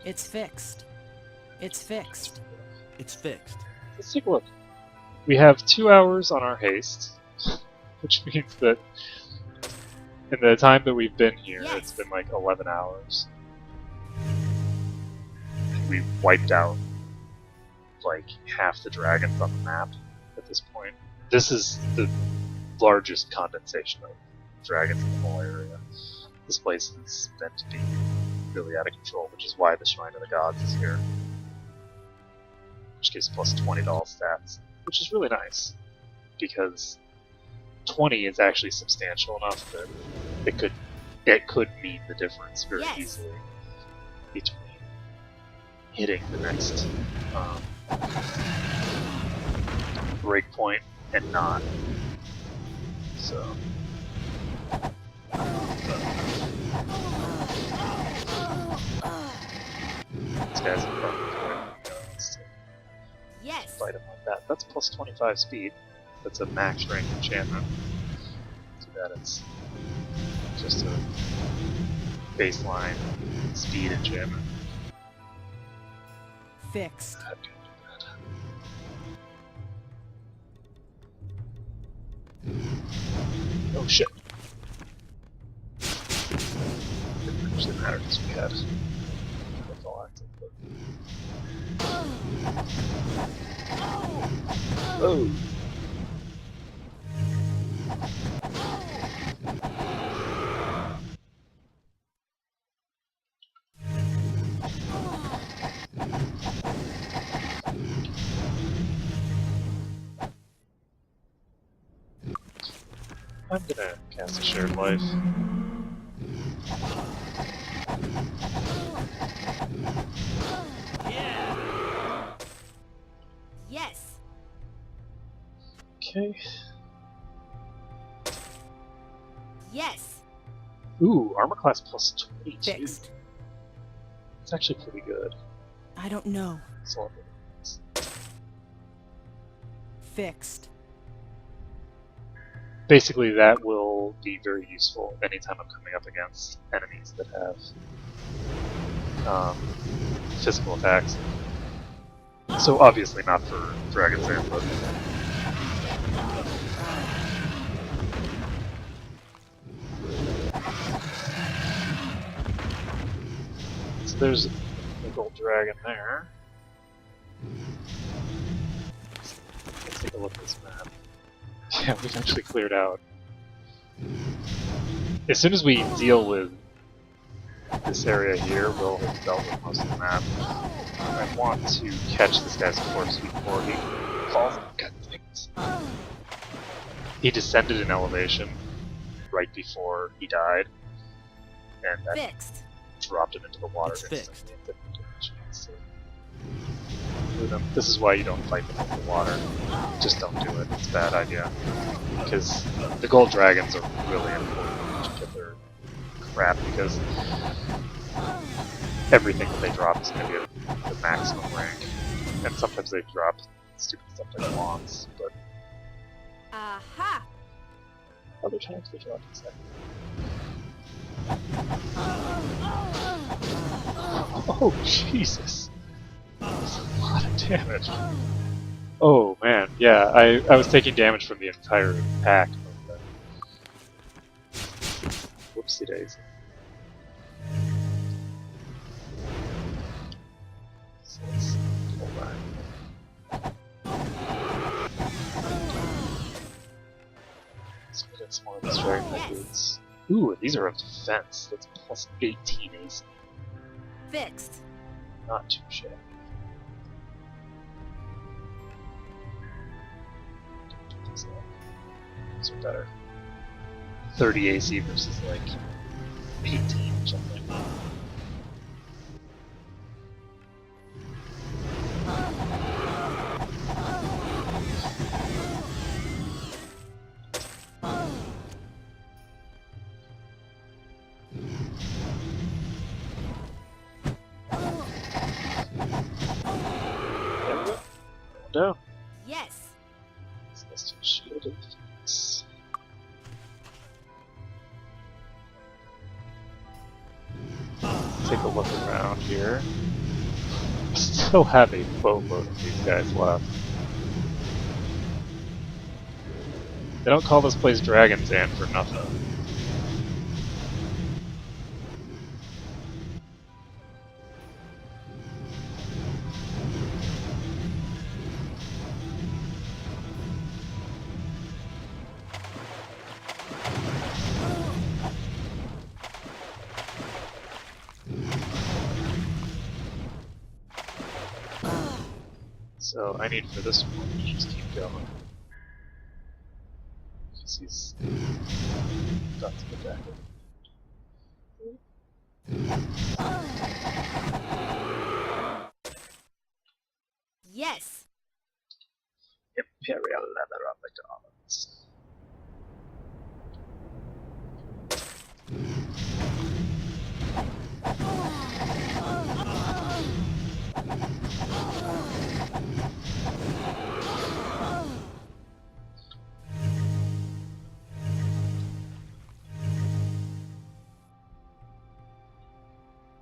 It's fixed. It's fixed. It's fixed. Let's take a look. We have 2 hours on our haste, which means that in the time that we've been here, Yes. It's been like 11 hours. We've wiped out like half the dragons on the map at this point. This is the largest condensation of dragons in the whole area. This place is meant to be really out of control, which is why the Shrine of the Gods is here. Which gives +20 to all stats, which is really nice, because 20 is actually substantial enough that it could mean the difference very Yes. easily between hitting the next breakpoint and not. So. This guy's in front of me. Yes. Fight him like that. That's +25 speed. That's a max rank enchantment. Too bad it's just a baseline speed enchantment. Fixed. That can't do that. Oh shit. Didn't actually matter because we had all active, but... Oh! I'm gonna cast a Shared Life. Yes. Okay. Yes. Ooh, armor class +22. Fixed. It's actually pretty good. I don't know. So, Fixed. basically, that will be very useful anytime I'm coming up against enemies that have physical attacks. So obviously not for Dragon's Air, but so there's a gold dragon there. Let's take a look at this map. Yeah, we've actually cleared out. As soon as we deal with this area here, we'll have dealt with most of the map. I want to catch this guy's corpse before he falls. God dang it. He descended in elevation right before he died, and that Fixed. dropped him into the water. It's fixed. Didn't give him a chance to move him. This is why you don't fight them in the water. Just don't do it. It's a bad idea. Because the gold dragons are really important to get their crap, because everything that they drop is going to get the maximum rank. And sometimes they drop stupid stuff like wands, but Aha! other times they drop exactly. Oh, Jesus! That's a lot of damage. Oh, man, yeah, I was taking damage from the entire pack. Whoopsie daisy. So let's pull back. Let's get some more of these dragon boots. Ooh, these are of defense. That's plus 18 AC. Fixed. Not too shabby. These are better. 30 AC versus like 18 or something. There we go. Down. Yes. Let's do shield and defense. Take a look around here. Still have a boatload of these guys left. They don't call this place Dragon's Den for nothing. So I need for this one to just keep going. Because he's got to get back in. Yes. Imperial leather of McDonald's.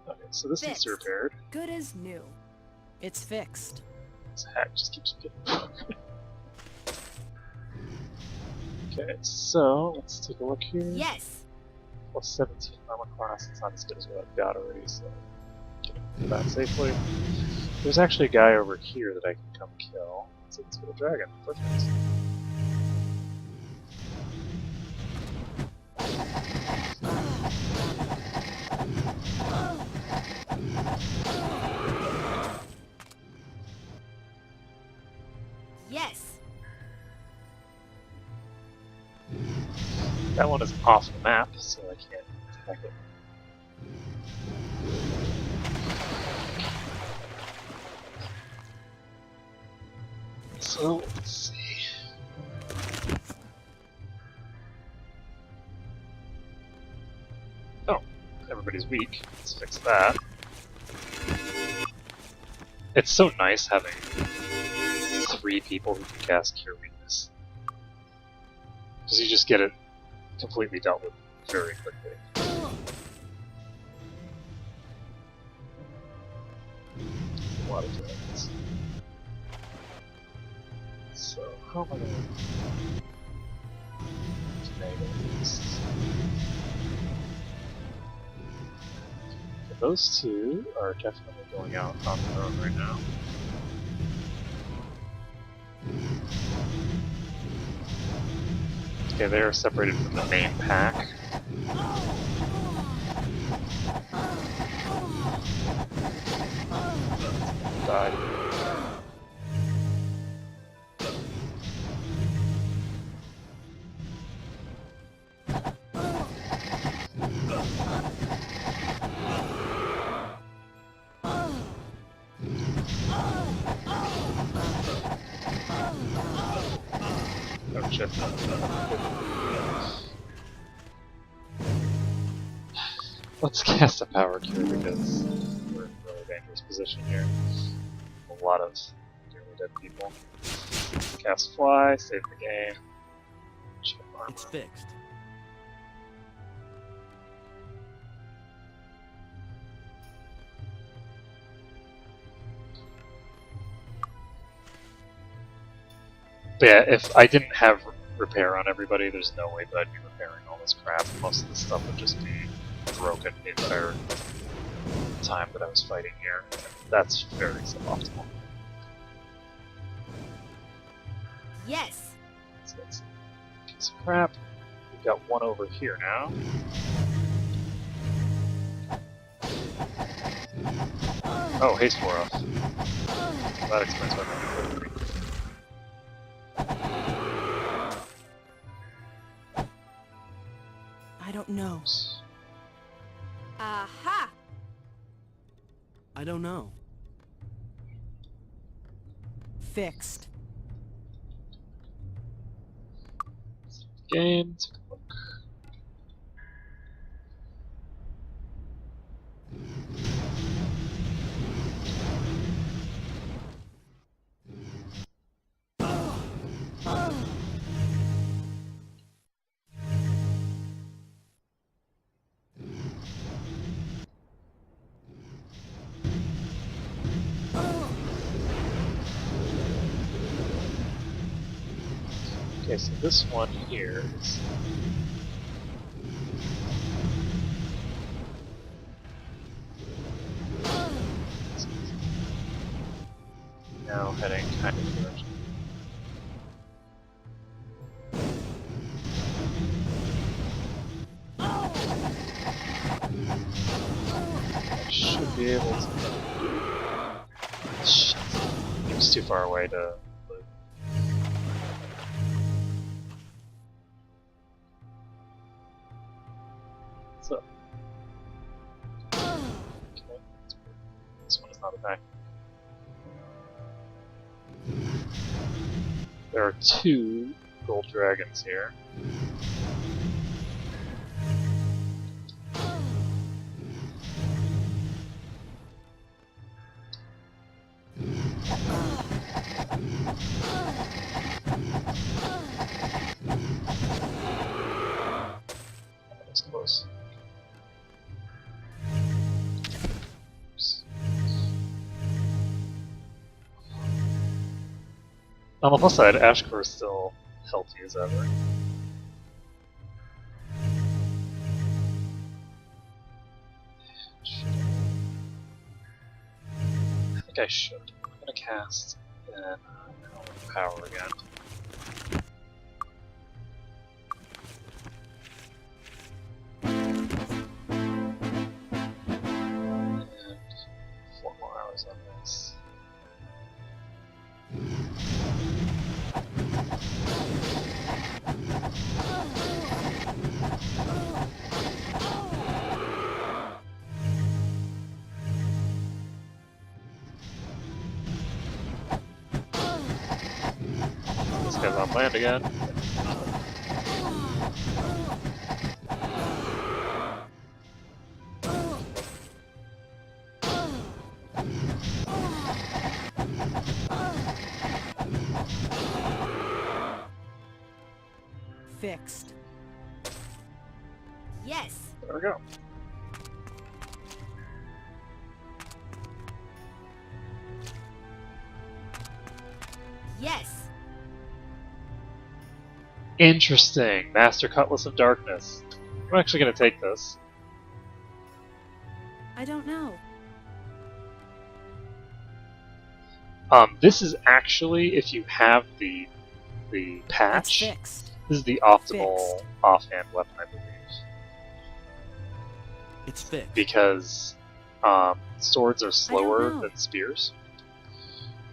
Okay, so this needs to be repaired. Good as new. It's fixed. This hack just keeps getting. Okay, so let's take a look here. Yes. Plus 17 armor class. It's not as good as what I've got already, so get that safely. There's actually a guy over here that I can come kill. So let's get a dragon. Perfect. Yes. That one is off the map, so I can't attack it. So, let's see. Oh, everybody's weak. Let's fix that. It's so nice having 3 people who can cast Cure Weakness. Because you just get it completely dealt with very quickly. A lot of dragons. So, how am I going to enable these? Those two are definitely going out on their own right now. Okay, they are separated from the main pack. Die. Oh shit. Let's cast a power cure because we're in a really dangerous position here. A lot of nearly dead people. Cast fly, save the game. Check armor. It's fixed. But yeah, if I didn't have repair on everybody, there's no way that I'd be repairing all this crap. Most of the stuff would just be broken the entire time that I was fighting here. That's very suboptimal. Yes. So that's a piece of crap. We've got one over here now. Oh, haste wore off. That explains why I'm not moving. I don't know. Aha! I don't know. Fixed. Game. Take a look. Okay, so this one here is now heading kind of direction. I should be able to. Shit. It was too far away to. What's up? Okay. This one is not attacking. There are two gold dragons here. That was close. Oops. On the plus side, Ashkor is still healthy as ever. I think I should. I'm gonna cast and power again. And 4 more hours on this. This guy's on land again. Fixed. Yes. There we go. Yes. Interesting. Master Cutlass of Darkness. I'm actually going to take this. I don't know. This is actually, if you have the It's patch, fixed. This is the optimal Fixed. offhand weapon, I believe. It's fixed. Because swords are slower know. than spears.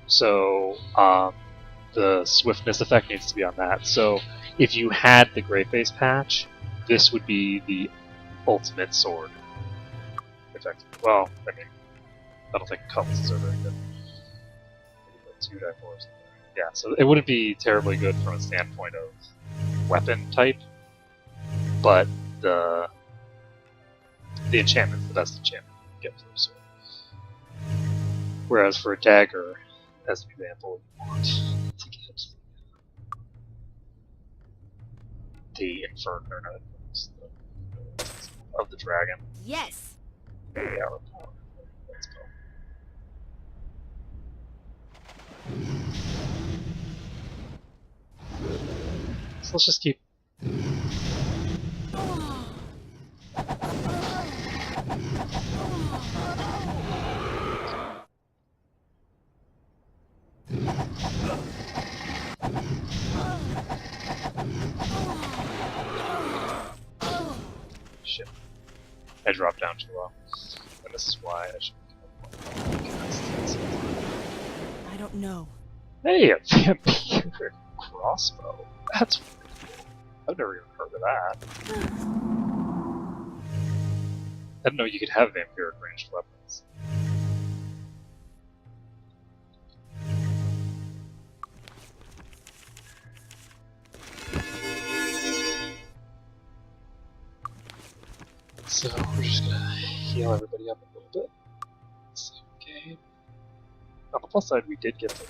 So the swiftness effect needs to be on that. So if you had the Grey Face patch, this would be the ultimate sword. Effectively. Well, I mean, I don't think cutlasses are very good. Maybe like 2 die 4 or something. Yeah, so it wouldn't be terribly good from a standpoint of weapon type, but the enchantment's the best enchantment you can get for a sword. Whereas for a dagger, as an example, you want to get the Inferno, or not Infernos, of the dragon. Yes. The hour power. Let's go. So let's just keep. Shit. I dropped down too low. And this is why I should I don't know. Hey, a vampire crossbow. That's really cool. I've never even heard of that. I didn't know you could have vampiric ranged weapons. So we're just gonna heal everybody up a little bit. Save game. On the plus side, we did get the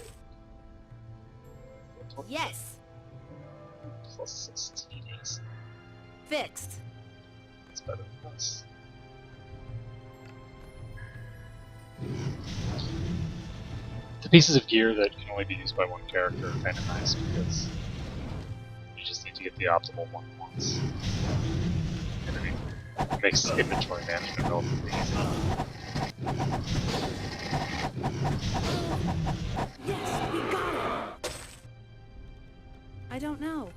Yes. plus 16 AC. Fixed. That's better than us. The pieces of gear that can only be used by one character are kind of nice because you just need to get the optimal one once. And I mean, it makes inventory management relatively easy. Yes, we got it. I don't know.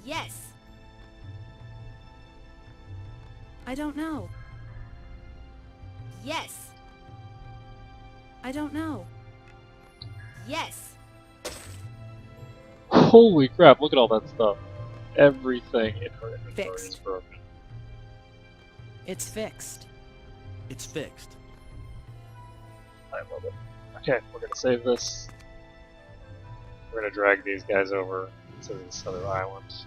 Yes. I don't know. Yes. I don't know. Yes. Holy crap, look at all that stuff. Everything in her inventory is Fixed. broken. It's fixed. It's fixed. I love it. Okay, we're gonna save this. We're gonna drag these guys over to this other island.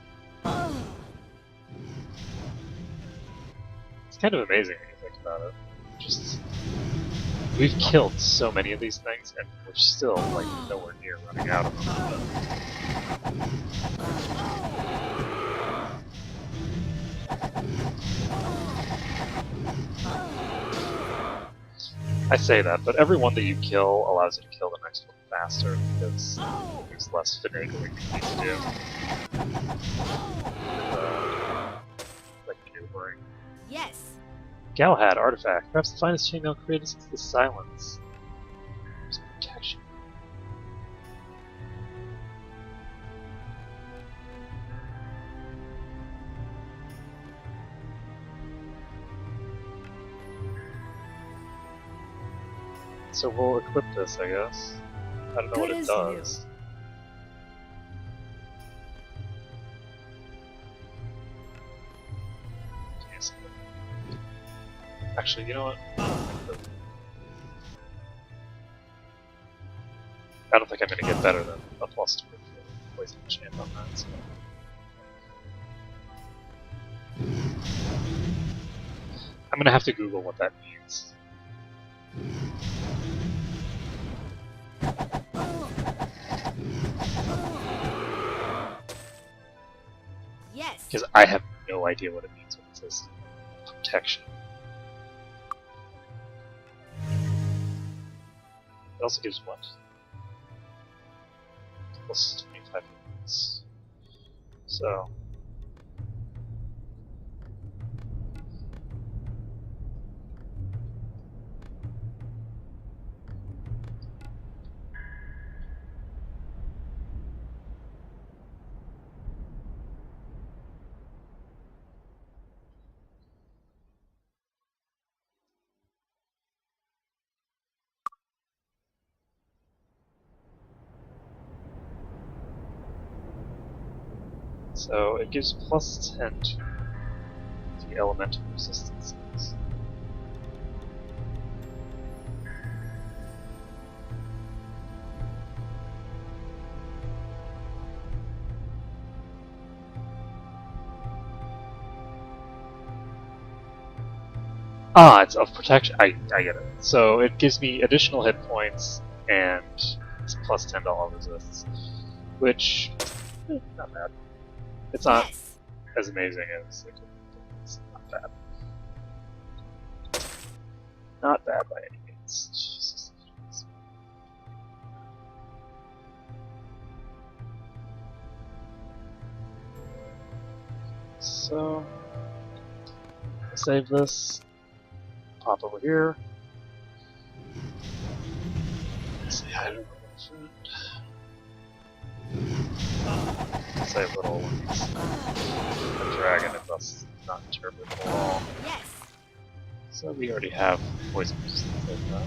It's kind of amazing when you think about it. Just we've killed so many of these things, and we're still like nowhere near running out of them. I say that, but every one that you kill allows you to kill the next one faster because there's less finagling you need to do. Like maneuvering. Yes. Galahad artifact, perhaps the finest chainmail created since the Silence. There's protection. So we'll equip this, I guess. I don't know what Good it as does. Yes. Actually, you know what? I don't think I'm gonna get better than a +2 poison enchant on that. So. I'm gonna have to Google what that means. Yes. Because I have no idea what it means when it says protection. It also gives what? Plus 25 units. So. So it gives +10 to the elemental resistances. Ah, it's of protection. I get it. So it gives me additional hit points and it's +10 to all resists, which not bad. It's not Yes. as amazing as it could be. It's not bad. Not bad by any means. Jesus. So save this. Pop over here. Say hi to my friend. Save little ones. The dragon is thus not terribly at all. Yes. So we already have poison resistance like that.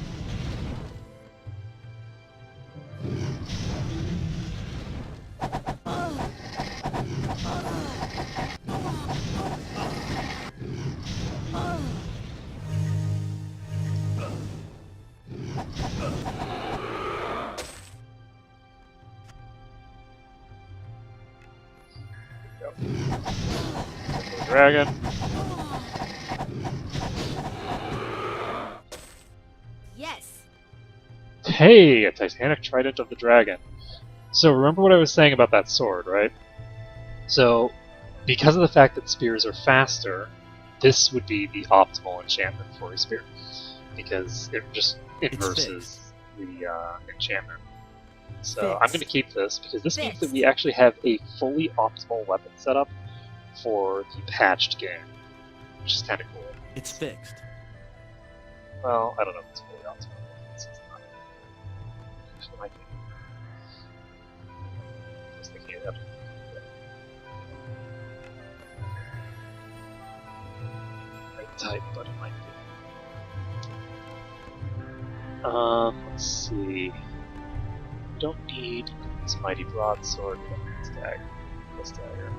Dragon. Yes. Hey, a Titanic Trident of the Dragon. So remember what I was saying about that sword, right? So, because of the fact that spears are faster, this would be the optimal enchantment for a spear. Because it just inverses the enchantment. So I'm going to keep this, because this means that we actually have a fully optimal weapon setup for the patched game. Which is kind of cool. It's fixed. Well, I don't know if it's fully optimal. It's not. Actually, it might be. I was thinking it had to be. Right type, but it might be. Let's see. We don't need this mighty broadsword, we don't need this dagger. This dagger.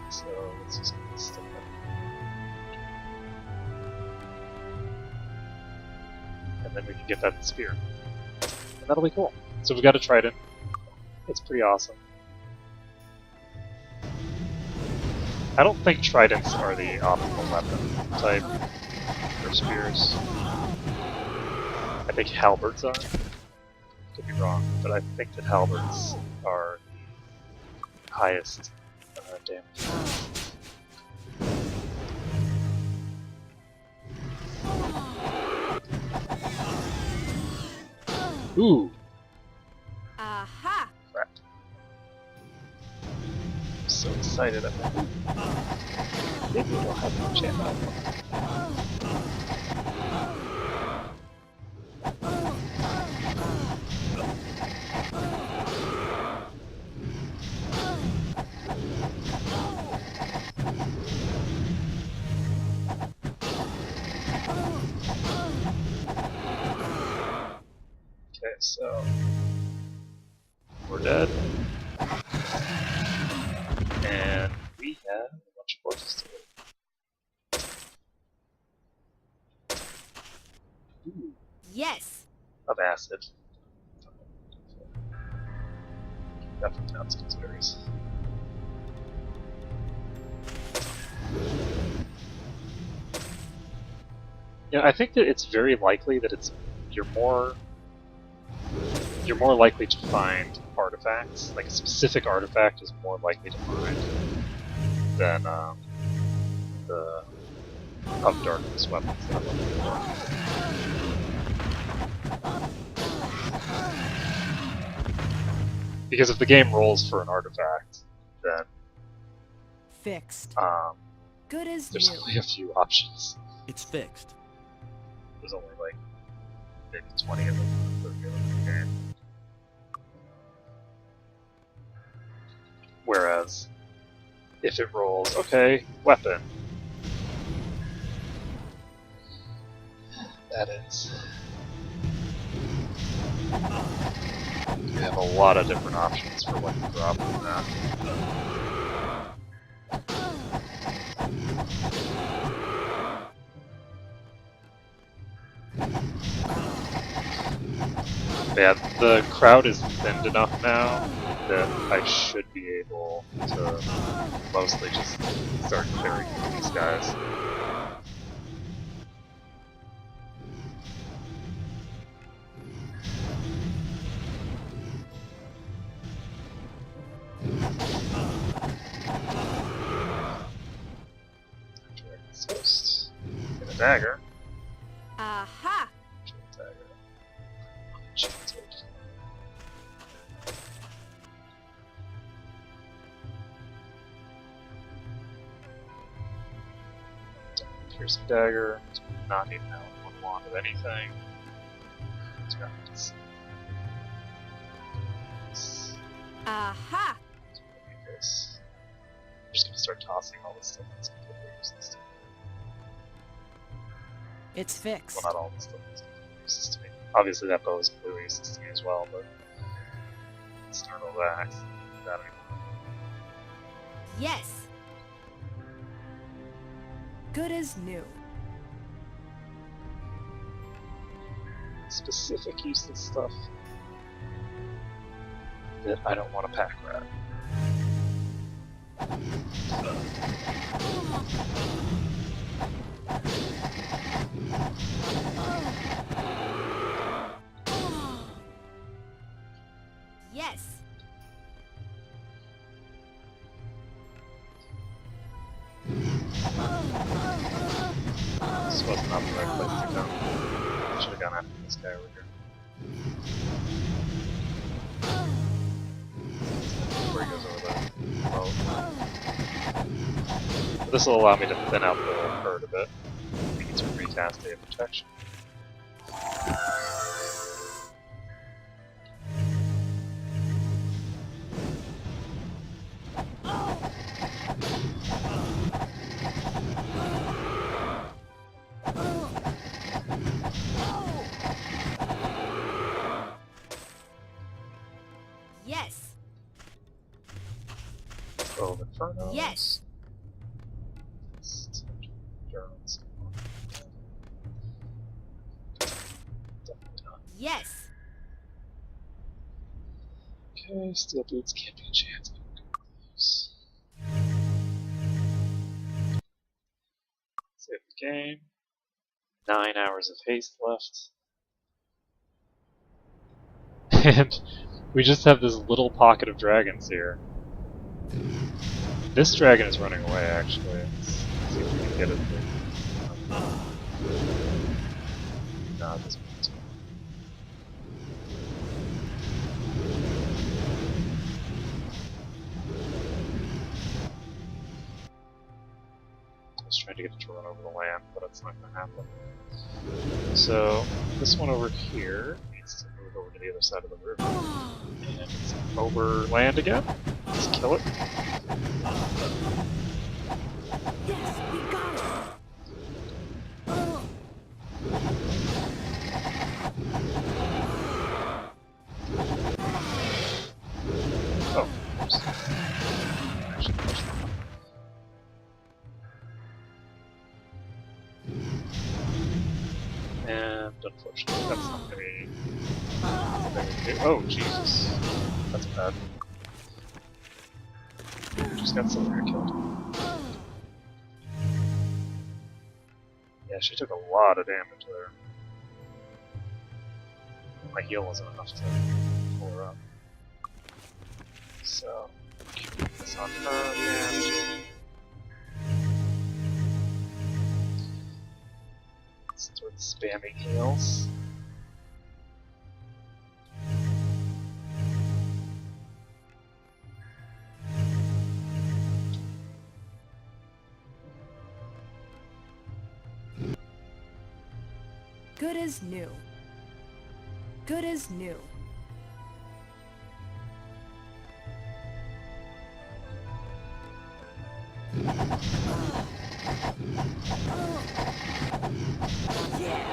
So let's just stick that. And then we can get that spear. And that'll be cool. So we've got a trident. It's pretty awesome. I don't think tridents are the optimal weapon type for spears. I think halberds are. Could be wrong, but I think that halberds are the highest damage. Ooh! Aha. Crap. I'm so excited about it. Maybe we'll have an enchantment. Okay, so we're dead. And we have a bunch of horses to do. Ooh, Yes. of acid. Definitely not skills berries. Yeah, I think that it's very likely that you're more likely to find artifacts. Like a specific artifact is more likely to find than the of darkness weapons that I'm looking for. Because if the game rolls for an artifact, then Fixed. Good as there's new. only a few options. It's fixed. There's only like maybe 20 of them that are good in the game. Whereas, if it rolls, okay, weapon. that is. We have a lot of different options for what to drop on that. Yeah, the crowd is thinned enough now that I should be able to mostly just start clearing these guys. Dragon's Toast. Get a dagger. Aha! Get a dagger. Enchanted. Piercing dagger. Not even out one wand of anything. Dragons. Aha! This. I'm just gonna start tossing all this stuff that's completely useless. It's fixed. Well, not all this stuff that's completely useless to me. Obviously, that bow is completely useless to me as well, but start all that. That anymore. Yes! Good as new. Specific useless stuff that I don't want to pack rat. Yes! This was not the right place to go. Should have gone after this guy over here. Before he goes over the boat. But this will allow me to thin out the herd a bit. We need to recast Day of Protection. Yes! Oh, Inferno. Yes! Journals. Definitely not. Yes! Okay, steel boots can't be a chance. I'm gonna go with those. Save the game. 9 hours of haste left. And we just have this little pocket of dragons here. This dragon is running away, actually. Let's see if we can get it. No, it doesn't want to. I was trying to get it to run over the land, but it's not going to happen. So, this one over here needs to move over to the other side of the river. And it's over land again. Let's kill it. Yes! We got it! Oh, oops. Actually, push that. And unfortunately, that's not going to be something we can do. Oh, Jesus. That's bad. Just got Silver killed. Yeah, she took a lot of damage there. My heal wasn't enough to pull her up. So, keep this on her and start spamming heals. Good as new. Good as new. Yeah!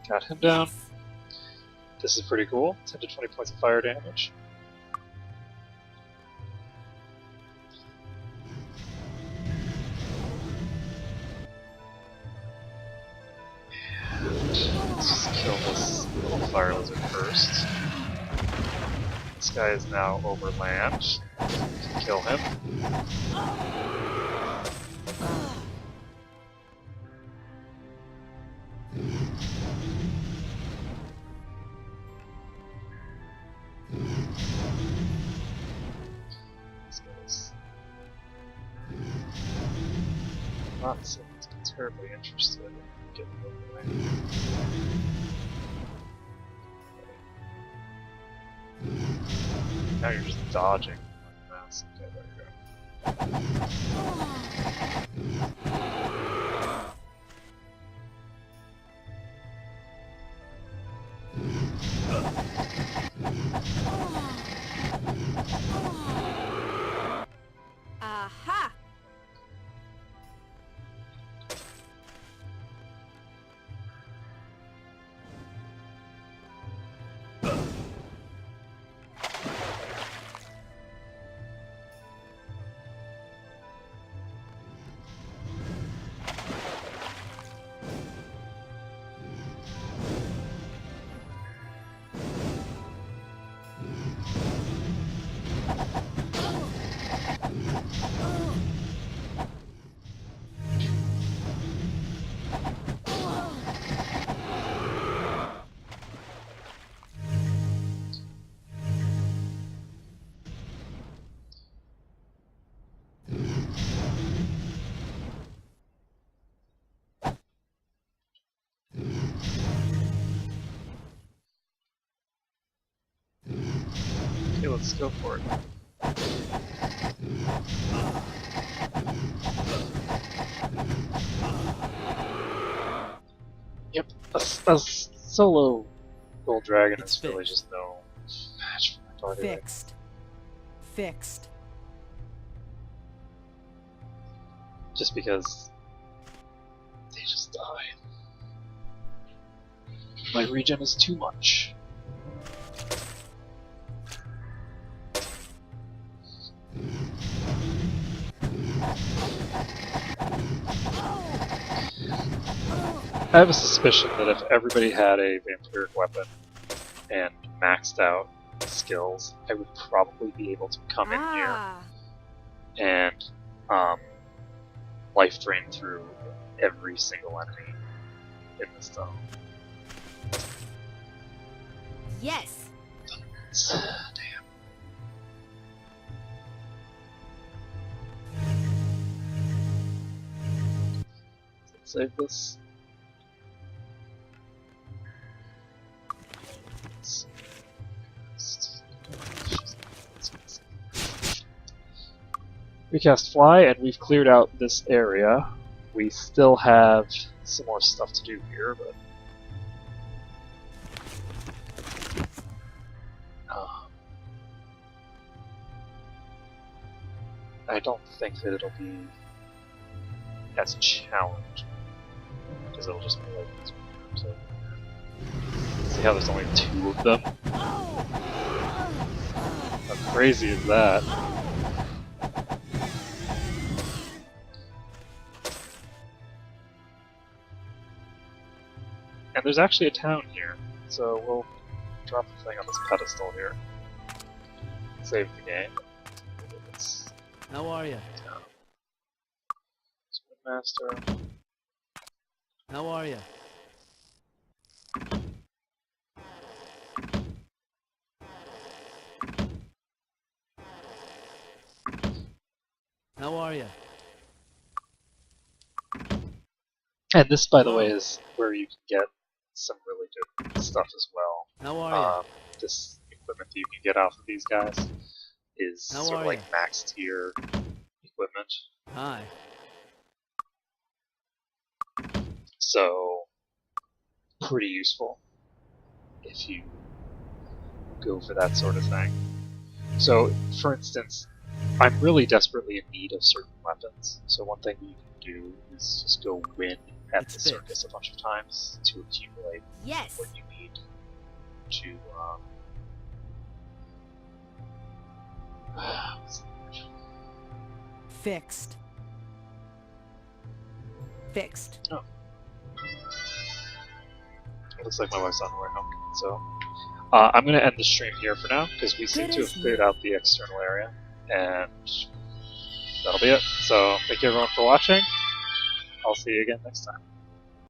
Got him down. Yes. This is pretty cool. 10 to 20 points of fire damage. Let's just kill this little fire lizard first. This guy is now over land. Kill him. This guy's not seeming to be terribly interested in getting over land. Now you're just dodging like mass. Okay, there you go. Aha! Okay, let's go for it. Yep, a solo gold dragon It's is really fixed. just no match for my party. Fixed. Fixed. Just because they just die. My regen is too much. I have a suspicion that if everybody had a vampiric weapon and maxed out skills, I would probably be able to come in here Ah. and life drain through every single enemy in this tunnel. Yes. Damn. Let's save this. We cast Fly, and we've cleared out this area. We still have some more stuff to do here, but I don't think that it'll be as challenging, because it'll just be like these rooms over here. See how there's only 2 of them? How crazy is that? And there's actually a town here, so we'll drop the thing on this pedestal here. Save the game. It's How are you? town. Master. How are you? How are you? And this, by the way, is where you can get some really good stuff as well. How are you? This equipment that you can get off of these guys is How sort of are like ya? max tier equipment. Hi. So, pretty useful if you go for that sort of thing. So, for instance, I'm really desperately in need of certain weapons, so one thing you can do is just go win at It's the fixed. circus a bunch of times to accumulate Yes. what you need to, what's the word? Fixed. Fixed. Oh. It looks like my wife's on her way home, so I'm going to end the stream here for now, because we seem Good to have as cleared new. out the external area, and that'll be it. So, thank you everyone for watching. I'll see you again next time.